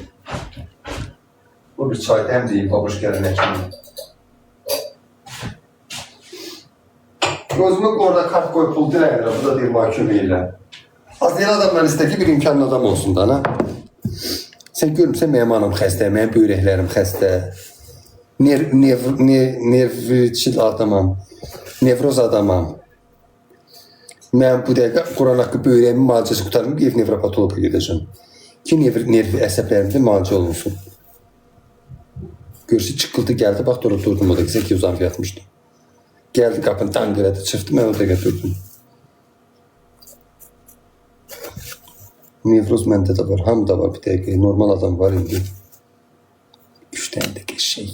Bu bir çay həm deyil, babuş gələnə kimi. Özümə orada kart qoy pul dirənlə, bu da bir may kömək elə. Az deyil adamlar istər ki, bir imkanlı adam olsun da, ana. Sən görmüsən, mənim anam xəstə, mənim böyrəklərim xəstə. Nevrçil adamam, nevroz adamam. Mən bu dəqiqə Quran haqqı böyrəyimin müalicəsi qutarım, ev nevropatologa gedəcəm. Ki, nerv əsəblərimdə müalicə olunsun. Görsə, çıqqıldı, gəldi, bax, orada durdum, o da ki, uzanıb yatmışdı. Gəldi, qapını tanq elədi, çıxdı, mən o da götürdüm. Nevroz məndə də var, hamıda var bir dəqiqə, normal adam var indi. 3 dənə də geçək.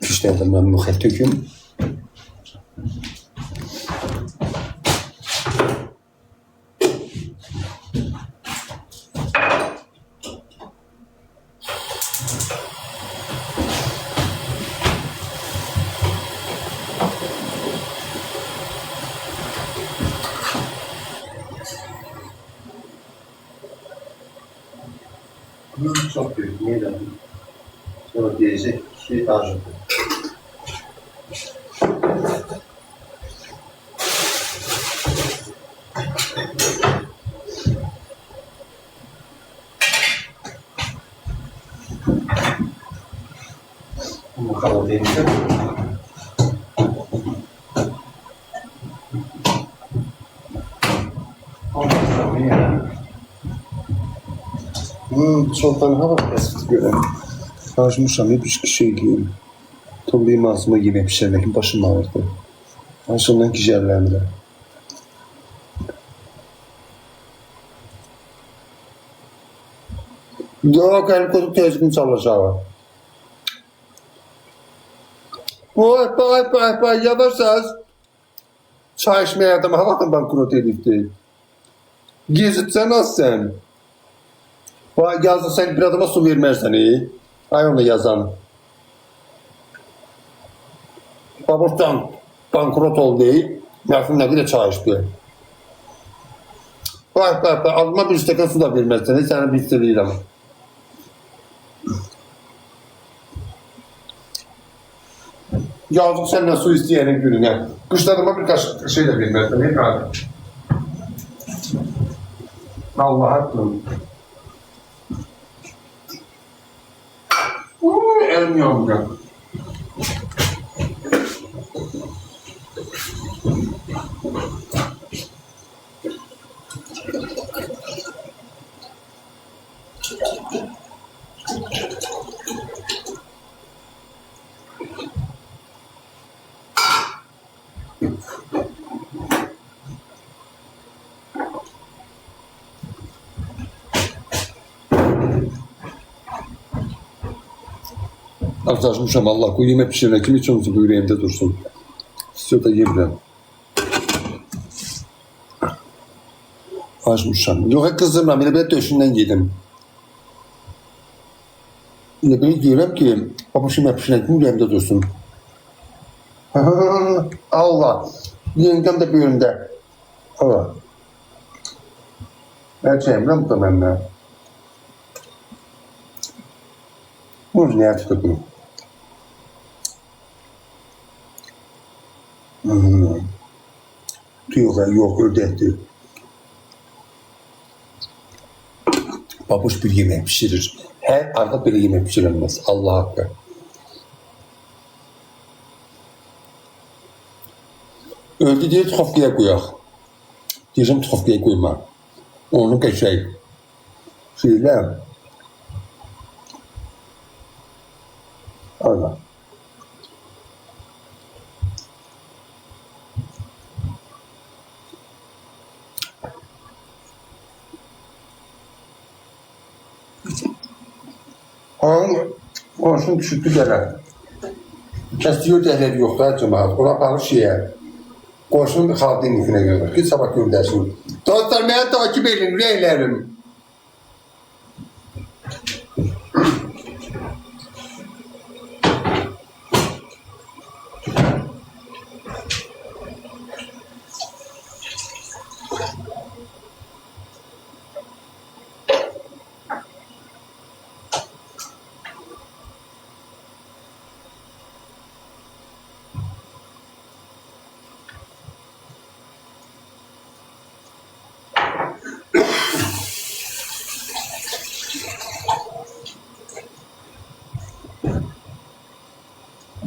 3 dənə də mən müxəl töküm. Çok büyük, niye de? Sonra diyecek ki arzu. Bu kadar değil mi? Çoltan hava tespit görəm. Acmışam, hep üç şey giyim. Tollayım ağzıma yemək pişirməkin başım ağırdı. Aşımdan gicərləndi. Yok, el koduk tezgin çalışağı. Vay, yavaş az. Çay içmeye adam havadan bankrot edildi. Gezitsen az sen. Vay yazdı sen bir adama su vermezsen iyi. Ay onu yazan. Babuştan bankrot oldu. Mərfumla bir de çay içdi. Vay, adıma bir stekan su da vermezsen iyi. Səni bir istəyirəm. Yazdık senden su isteyenin gününe. Kışlarıma birkaç şey de vermezsen iyi abi. Allah'a kılın. Elim yanacak. Açmışam Allah bu yemek pişirene kim için olsun bu yüreğimde dursun. İstiyor da yiyeyim. Açmışam. Yok kızımla bile ben döşünden yedim. Yine ben diyorum ki babuşum yapışına kim yüreğimde dursun. Allah. Yengem de bir önünde. Allah. Erçeğim lan bu da benimle. Bu ne yaptı bu? Yok ördekti. Babuş bir yemek pişirir. Her arada bir yemek pişirilmez. Allah hakkı. Öldü diye tuhaflığa koyak. Diyeceğim tuhaflığa koyma. Onu geçey. Şeyler. Allah. Olsun düşüktü gələr. Kəsiyor dəhləri yoxdur cəmaat. Ona baxır şeyə. Qoşun bir xalqın yükünə görür ki, sabah göndərsin. Dostlar, mənə takip edin, ürəklərim.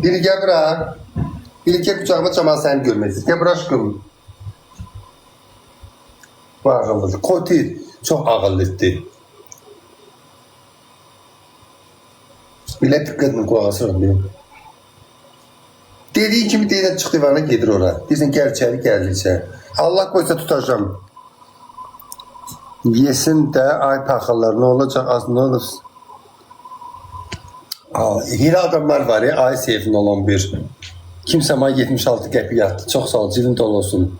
Biri gel bırak. Biri gel kucağıma çaman seni görmez. Gel bırak aşkım. Bu ağıllıdır. Koti çok ağıllıdır. Bile dikkatini kulağa sorun. Dediği kimi deyilən çıx divarına gedir ora. Deyirsən gəl içəri, gəl içəri. Allah qoysa tutacağım. Yesin de ay paxıllar ne olacak az ne olur. Hira adamlar var ya, ay seyfin olan bir. Kimse bana 76 qəpik attı. Çok sağ ol, cilin dolu olsun.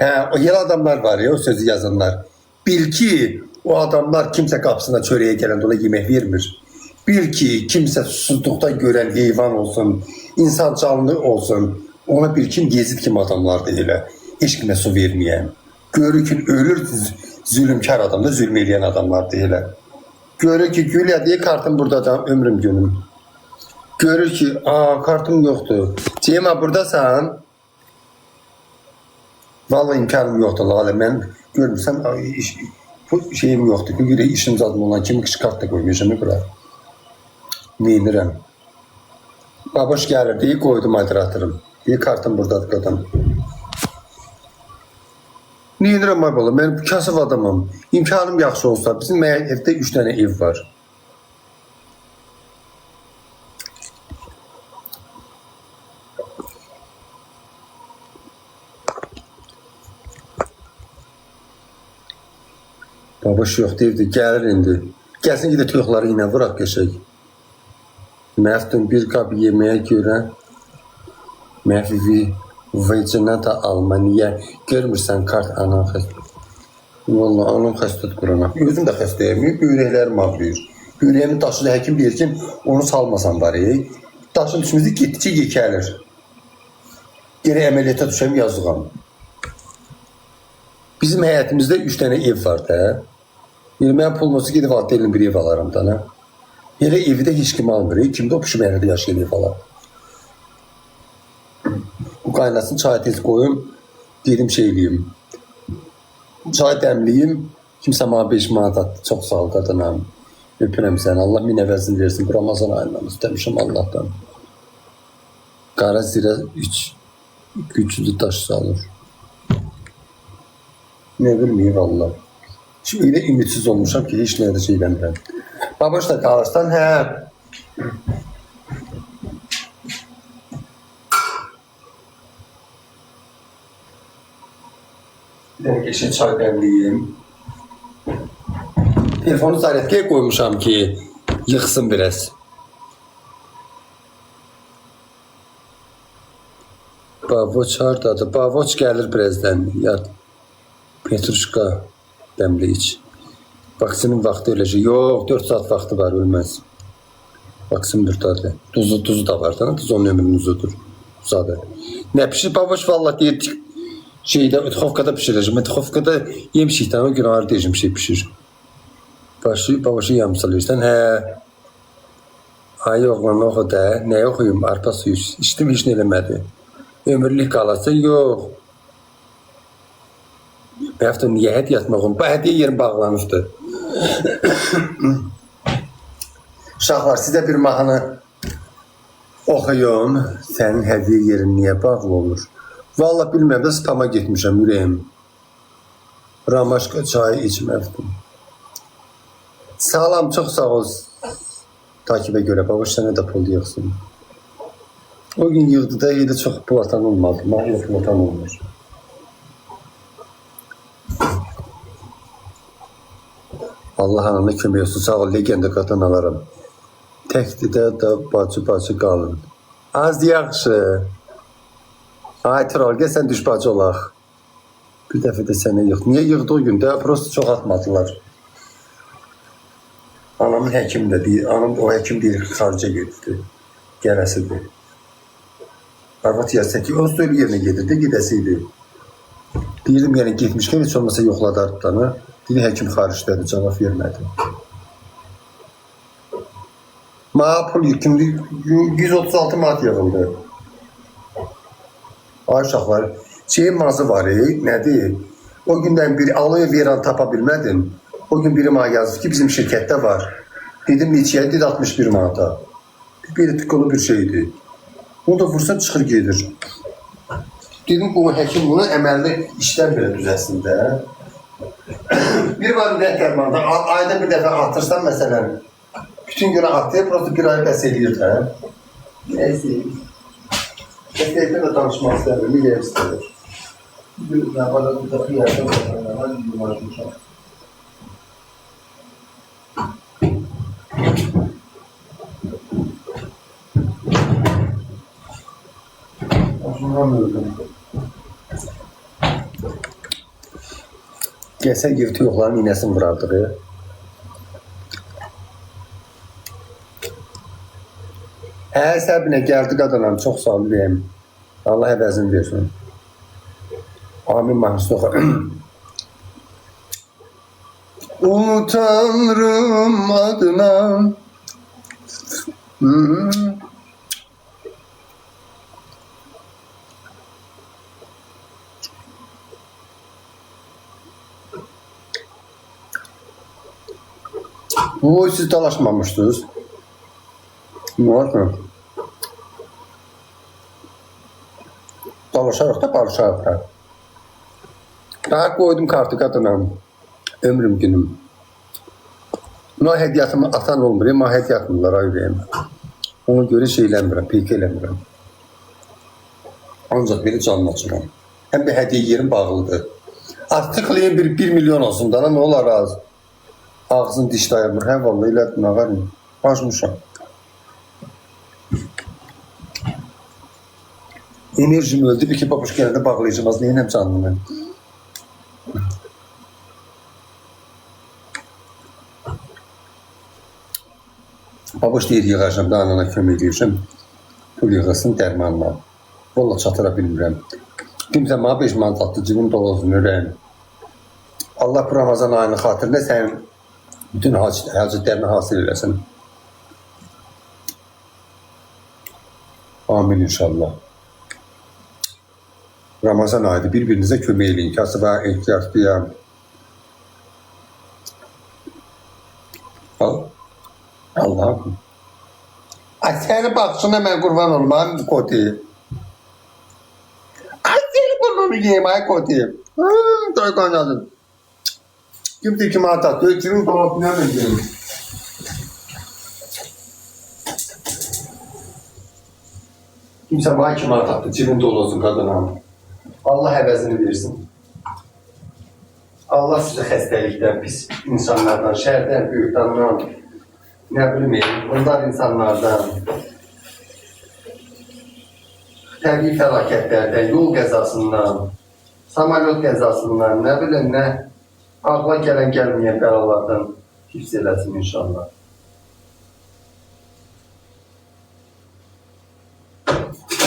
O hira adamlar var ya, o sözü yazanlar. Bil ki o adamlar kimse kapısına çöreğe gelen dola yemek vermir. Bil ki kimse susuzlukta gören heyvan olsun, insan canlı olsun. Ona bir kim Yezid kimi adamlar deyirlər. Heç kimə su verməyən. Görür ki ölür zulümkar adamlar, zülm edən adamlar deyirlər. Görür ki Gülya diye kartım burada da ömrüm günüm. Görür ki kartım yoktu. Cema buradasan. Vallahi imkanım yoktu Lale. Ben görmüşsem bu şeyim yoktu. Bir göre işim zaten olan kimi kişi kart da koymuşum. Neyinirəm. Baboş gelir diye koydum aydratırım. Diye kartım buradadır kadın. Neyinirəm ay bala, ben kasıb adamım. İmkanım yaxşı olsa, bizim evde 3 tane ev var. Baboş yok deyirdi, gəlir indi. Gəlsin ki de toyuqları yine vuraq geçək. Məftun bir qab yeməyə görə Məfivi vecina da Almaniya görmürsən kart anan xəstə. Vallahi anam xəstədir Qurana. Özüm də xəstəyəm, ürəklərim ağrıyır. Ürəyimi daşıdı həkim deyir ki, onu salmasan bari. Daşın düşmüzü getdikcə yekəlir. Geri əməliyyata düşəm yazığam. Bizim həyətimizdə 3 tane ev var da. Mən pulmuzu gedib addelin bir ev alaram da. Elə evi də heç kim almır. Kimdə o pişməyəndə yaşayan ev alar. Bu qaynasını çay tez koyum, dedim şeyliyim. Çay dəmliyim, kimsə bana 5 manat attı. Çox sağ ol qadınam. Öpürəm səni. Allah min əvəzini versin. Bu Ramazan ayından istəmişim Allah'tan. Qara zirə 3. güclü daş salır. Ne bilmeyim valla. Şimdi öyle ümitsiz olmuşam ki hiç nerede şey bilmirəm. Babaş da qalırsan, hə. Bir dənə geçin çay dəmliyim. Telefonu zaryadkaya koymuşam ki yıxsın biraz. Bavoç hardadır? Bavoç gəlir birazdan. Yat. Petruşka dəmli iç. Vaksinin vaxtı öləcək. Yox, 4 saat vaxtı var, ölməz. Vaksin buradadır. Tuzu da var. Tuz onun ömrünün uzudur. Uzadır. Ne pişir? Bavoç valla deyir. Şeydə, tıxovkada pişirəcəm. Tıxovkada yemişikdən o gün ağır deyəcəm şey pişir. Bavoçu yamsalıyırsan. Hə. Ay oğlan oxu da. Nə oxuyum? Arpa suyu. İçdim, heç nə eləmədi. Ömürlük qalasa yox. Bir hafta niye hediye yatmağım? Bu hediye yerim bağlanıbdır. Uşaqlar, sizə bir mahnı oxuyum. Sənin hediye yerin niyə bağlı olur? Vallahi bilməm də spama getmişəm ürəyim. Ramaşka çayı içməfdim. Salam, çox sağ ol. Takibə görə, babaş sənə də pul yığsın. O gün yığdı da elə çox pul atan olmadı. Mahiyyə pul atan olmur. Allah anana kömək olsun. Sağ ol, legenda qatan alaram. Təkdidə də bacı qalın. Az yaxşı. Ay Troll, gəl sən düş bacı olaq. Bir dəfə də sənə yığdı. Niyə yığdı o gün? Də prosto çox atmadılar. Anamın həkim də deyir. Anam o həkim deyir, xarica gedirdi. Gələsidir. Arvat yazsa ki, o söylü yerinə gedirdi, gedəsiydi. Deyirdim, yəni getmişkən heç olmasa yoxladı artdanı. Dedi, həkim xaricdədir, cavab vermədi. Mənə pul yükümdü, 136 manat yığıldı. Ay uşaqlar, şeyin mazı var, nədir? O gündən bir aloe veran tapa bilmədim. O gün biri mənə yazdı ki, bizim şirkətdə var. Dedim, neçəyə? Dedi, 61 manata. Bir tıqqılı bir şeydi. Onu da vursan çıxır gedir. Dedim, bu həkim bunu əməlli işdən belə düzəsində. Bir var bir dərmanda, ayda bir dəfə atırsan məsələn, bütün günə atlayıb, prosto bir ay bəs eləyir də. Neyse. Dəstəklə də danışmaq istəmir, bir yer istəmir. Bir bana bir dəfə yerdən baxarlar, hadi yumarışmışam. Gəlsə yırtı yoxların iynəsini vurardığı. Səbinə gəldi qadınlarım, çox sağ olun. Allah əvəzini versin. Amin mahnısı oxu. O Tanrım adına Bu siz dalaşmamışdınız. Ne var mı? Dalaşarıq da barışarıq da. Daha koydum kartı qadına. Ömrüm günüm. Buna hədiyyatımı atan olmur. Ma hədiyyatımlar ayrıyım. Ona göre şey eləmirəm, peyk eləmirəm. Ancaq biri canını açıram. Həm bir hədiyyə yerim bağlıdır. Artıqlayın 1 milyon olsun da ne olar az. Ağzın diş dayanmır. Hə vallahi elədim ağarım. Başmışam. Enerjim öldü. Bir ki babuş gəldə bağlayacağım. Az neyinəm canını. Babuş deyir yığacam da anana kömək edəcəm. Pul yığasın dərmanla. Valla çatıra bilmirəm. Kimsə mənə 5 manat atdı. Cibim dolazın ürəyim. Allah bu Ramazan ayının xatirinə sənin bütün hacetlərini hasil eləsin. Amin inşallah. Ramazan ayıdır. Birbirinizə kömək edin. Kasıba ehtiyatlıyam. Allah'ım. Ay seni baksana ben kurban olmam koti. bir yemeği koyayım. Doy kaynadım. Kim diyor ki mata? Dökürüm dolabına mı diyeyim? Kimse bana kim atattı? Cebin dolu olsun kadına. Allah həvəzini versin. Allah sizi xəstəlikdən, pis insanlardan, şərdən, büyükdandan, nə bilməyim, bunlar insanlardan, təbii fəlakətlərdən, yol qəzasından, samolyot qəzasından, nə bilim, nə ağla gələn gəlməyən bəlalardan hifz eləsin inşallah.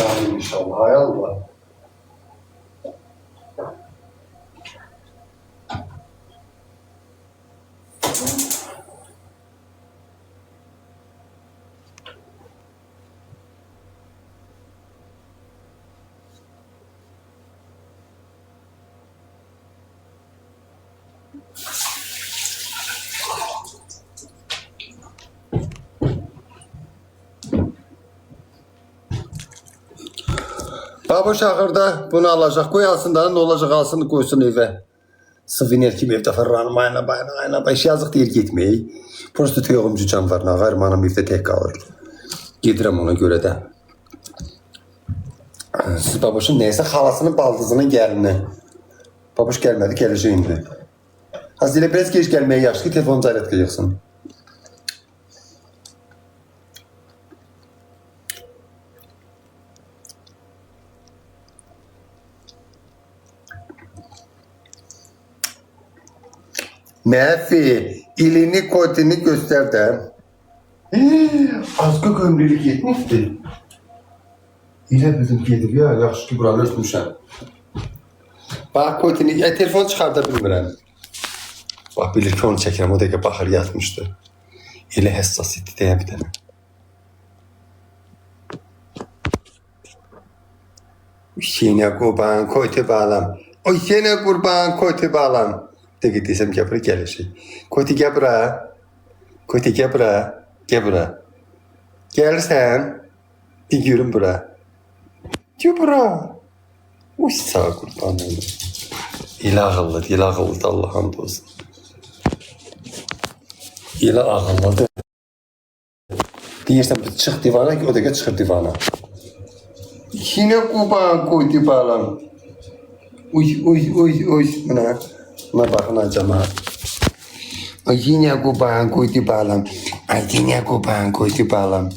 Amin inşallah. Hay Allah. Babuş axırda bunu alacaq, qoyalsın da nə olacaq alsın, qoysun evə. Sıviner kimi evdə fırlanım, ayna, iş yazıq deyil getmək. Prosto tüyğümcü canvarına, qayırmanım evdə tək qalır. Gedirəm ona görə də. Siz babuşun neysə xalasının baldızının gəlini. Babuş gəlmədi, gələcək indi. Hazilə biraz geç gəlməyə yaxşı ki, telefonu zaryadka yıxsın. Məfi, ilini, kodini göstər də. Azqı gömrülük yetmişdi. İlə bizim gedib ya, yaxşı ki, buranı ölçmüşəm. Bax, kodini, telefon çıxarda bilmirəm. Bax, bilir ki, onu çəkirəm, o dəqiqə baxır, yatmışdı. Elə həssas idi, deyə bir dənə. Hüseyinə qurban, koytu bağlam. O Hüseyinə qurban, koytu bağlam. Dəqiq desəm ki, bura gələcək. Koytu gəl bura. Koytu gəl bura. Gəl bura. Gəlirsən. Bir görün bura. Gəl bura. Uy, sağ qurban olur. Elə ağıllıdır, Allah hamd olsun. Elə ağıllıdır. Deyirsən, çıx divana, o dəqiqə çıxır divana. Yine qurban koytu bağlam. Uy, buna. Buna baxın acama. Yine qurban koytu bağlam. Yine qurban koytu bağlam.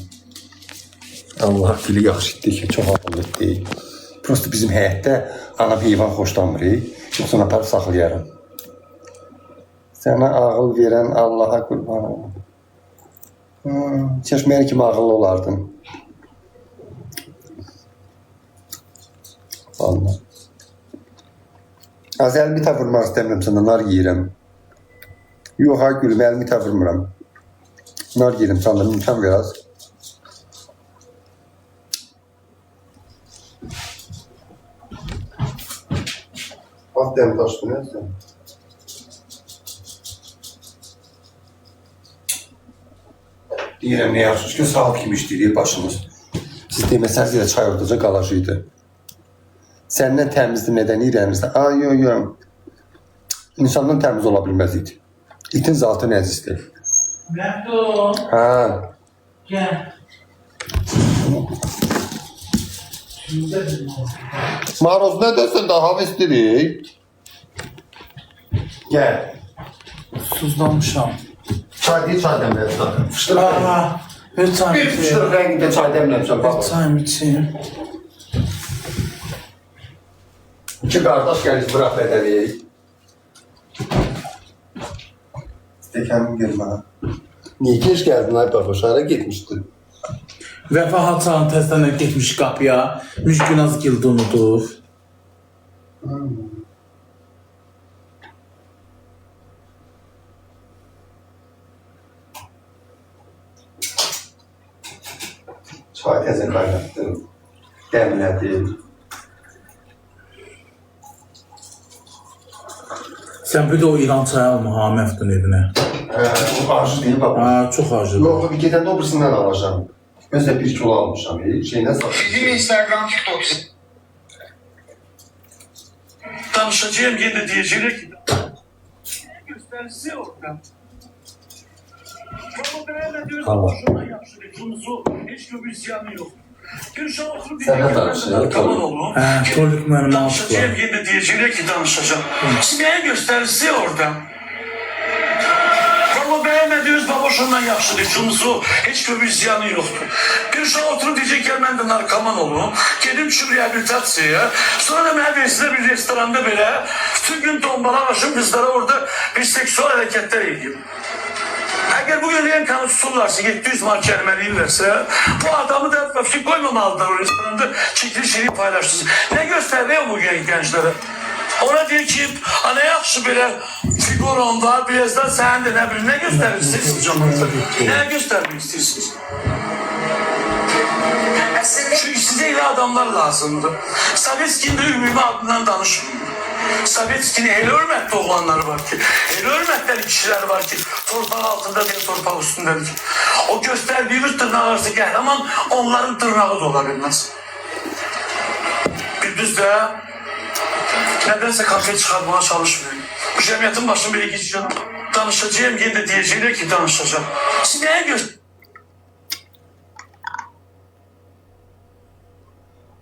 Allah dili yaxşı etdi ki, çox ağıllı etdi. Prosto bizim həyətdə anam heyvan xoşlanmır. Yoxsa onu aparıb saxlayaram. Sənə ağıl verən Allaha qurban olum. Çeşməyən kimi ağıllı olardın. Allah. Az əlimi vurmaq istəmirəm sənə, nar yeyirəm. Yox, ha gülüm, əlimi vurmuram. Nar yeyirəm, sanırım, imkan biraz. Bax, dəm daşdı, nəsə? Deyirəm, nə yaxşı ki, saat kimi işləyir başımız. Siz deməsəniz ilə çay oradaca qalacaqdı. Səndən təmizdir, nədən irənizdə? Yox. İnsandan təmiz ola bilməz idi. İtin zatı nəzizdir. Məfdo. Hə. Gəl. Maroz, nə desən də hava istirik? Gəl. Susuzlanmışam. Çay deyil, çay dəmləyəcəm. Fışdırıq. Bir çay Bir fışdırıq rəngində çay dəmləyəcəm. Bir çay içeyim. İki qardaş gəlir, bıraq bədəliyik. Stəkanımı görmə. Niyə geç gəldin, ay babaş, hara getmişdin? Vəfa Haçanın təzdən getmiş qapıya. Müşkünaz gildi unudur. Çay təzə qaynatdım. Dəmlədim. Sən bir də o İran çayı alma ha Məfdun evinə. O acı deyil baba. Ha, çox acıdır. Yox, bir gedəndə o birisindən alacağım. Özdə 1 kilo almışam, şeydən satmışam. Bizim Instagram, TikTok. danışacağım yine diyecekler ki gösterisi orada. Baba beğenmediğiniz boşuna yapıştırdık. Konusu hiç bir isyanı yok. Gülşah oturup diyecekler kalan olun. Trollük mənim Danışacağım yine diyecekler ki danışacağım. Sineğe gösterisi orada. Baba beğenmediğiniz baboşundan yapıştırdık. Konusu hiç bir isyanı yoktu. Gülşah oturup diyecekler ben de narkoman olun. Gedim şu rehabilitasyaya. Sonra da neredeyse bir restoranda böyle bütün gün tombala başım kızlara orada bir seksüel hareketler ediyorum. Eğer bugün en kanı tuturlarsa 700 mark verse bu adamı da öpsün koymamalılar o restoranda çekiliş yeri paylaştırsın. Ne gösteriyor bu gençlere? Ona diyor ki ne yaxşı böyle figurun var birazdan sen de ne bileyim ne gösterirsiniz canınızda? Ne göstermek istiyorsunuz? Çünkü size öyle adamlar lazımdı. Savitski'nin de ümumi adından danışmıyor. Savitski'nin el hürmetli olanlar var ki, el hürmetli kişiler var ki torpaq altında değil torpaq üstündedir. O gösterdiğimiz tırnak arası kahraman onların tırnağı da olabilmez. Biz de nedense kafaya çıkarmaya çalışmıyor. Bu cemiyetin başını bir geçeceğim. Danışacağım yine de diyecekler ki danışacağım. Siz neye göster?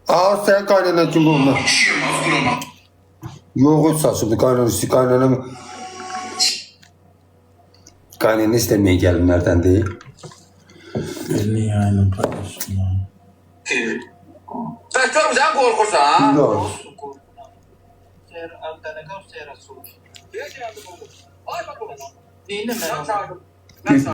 Aa sen kaynana kim olma? Yok hiç saçımdı kaynanası kaynanam. Kaynana istemeyen gelinlerden değil. Elini yayının paylaşım ya. Sen çok güzel korkursan ha? Yok. Neyini ben?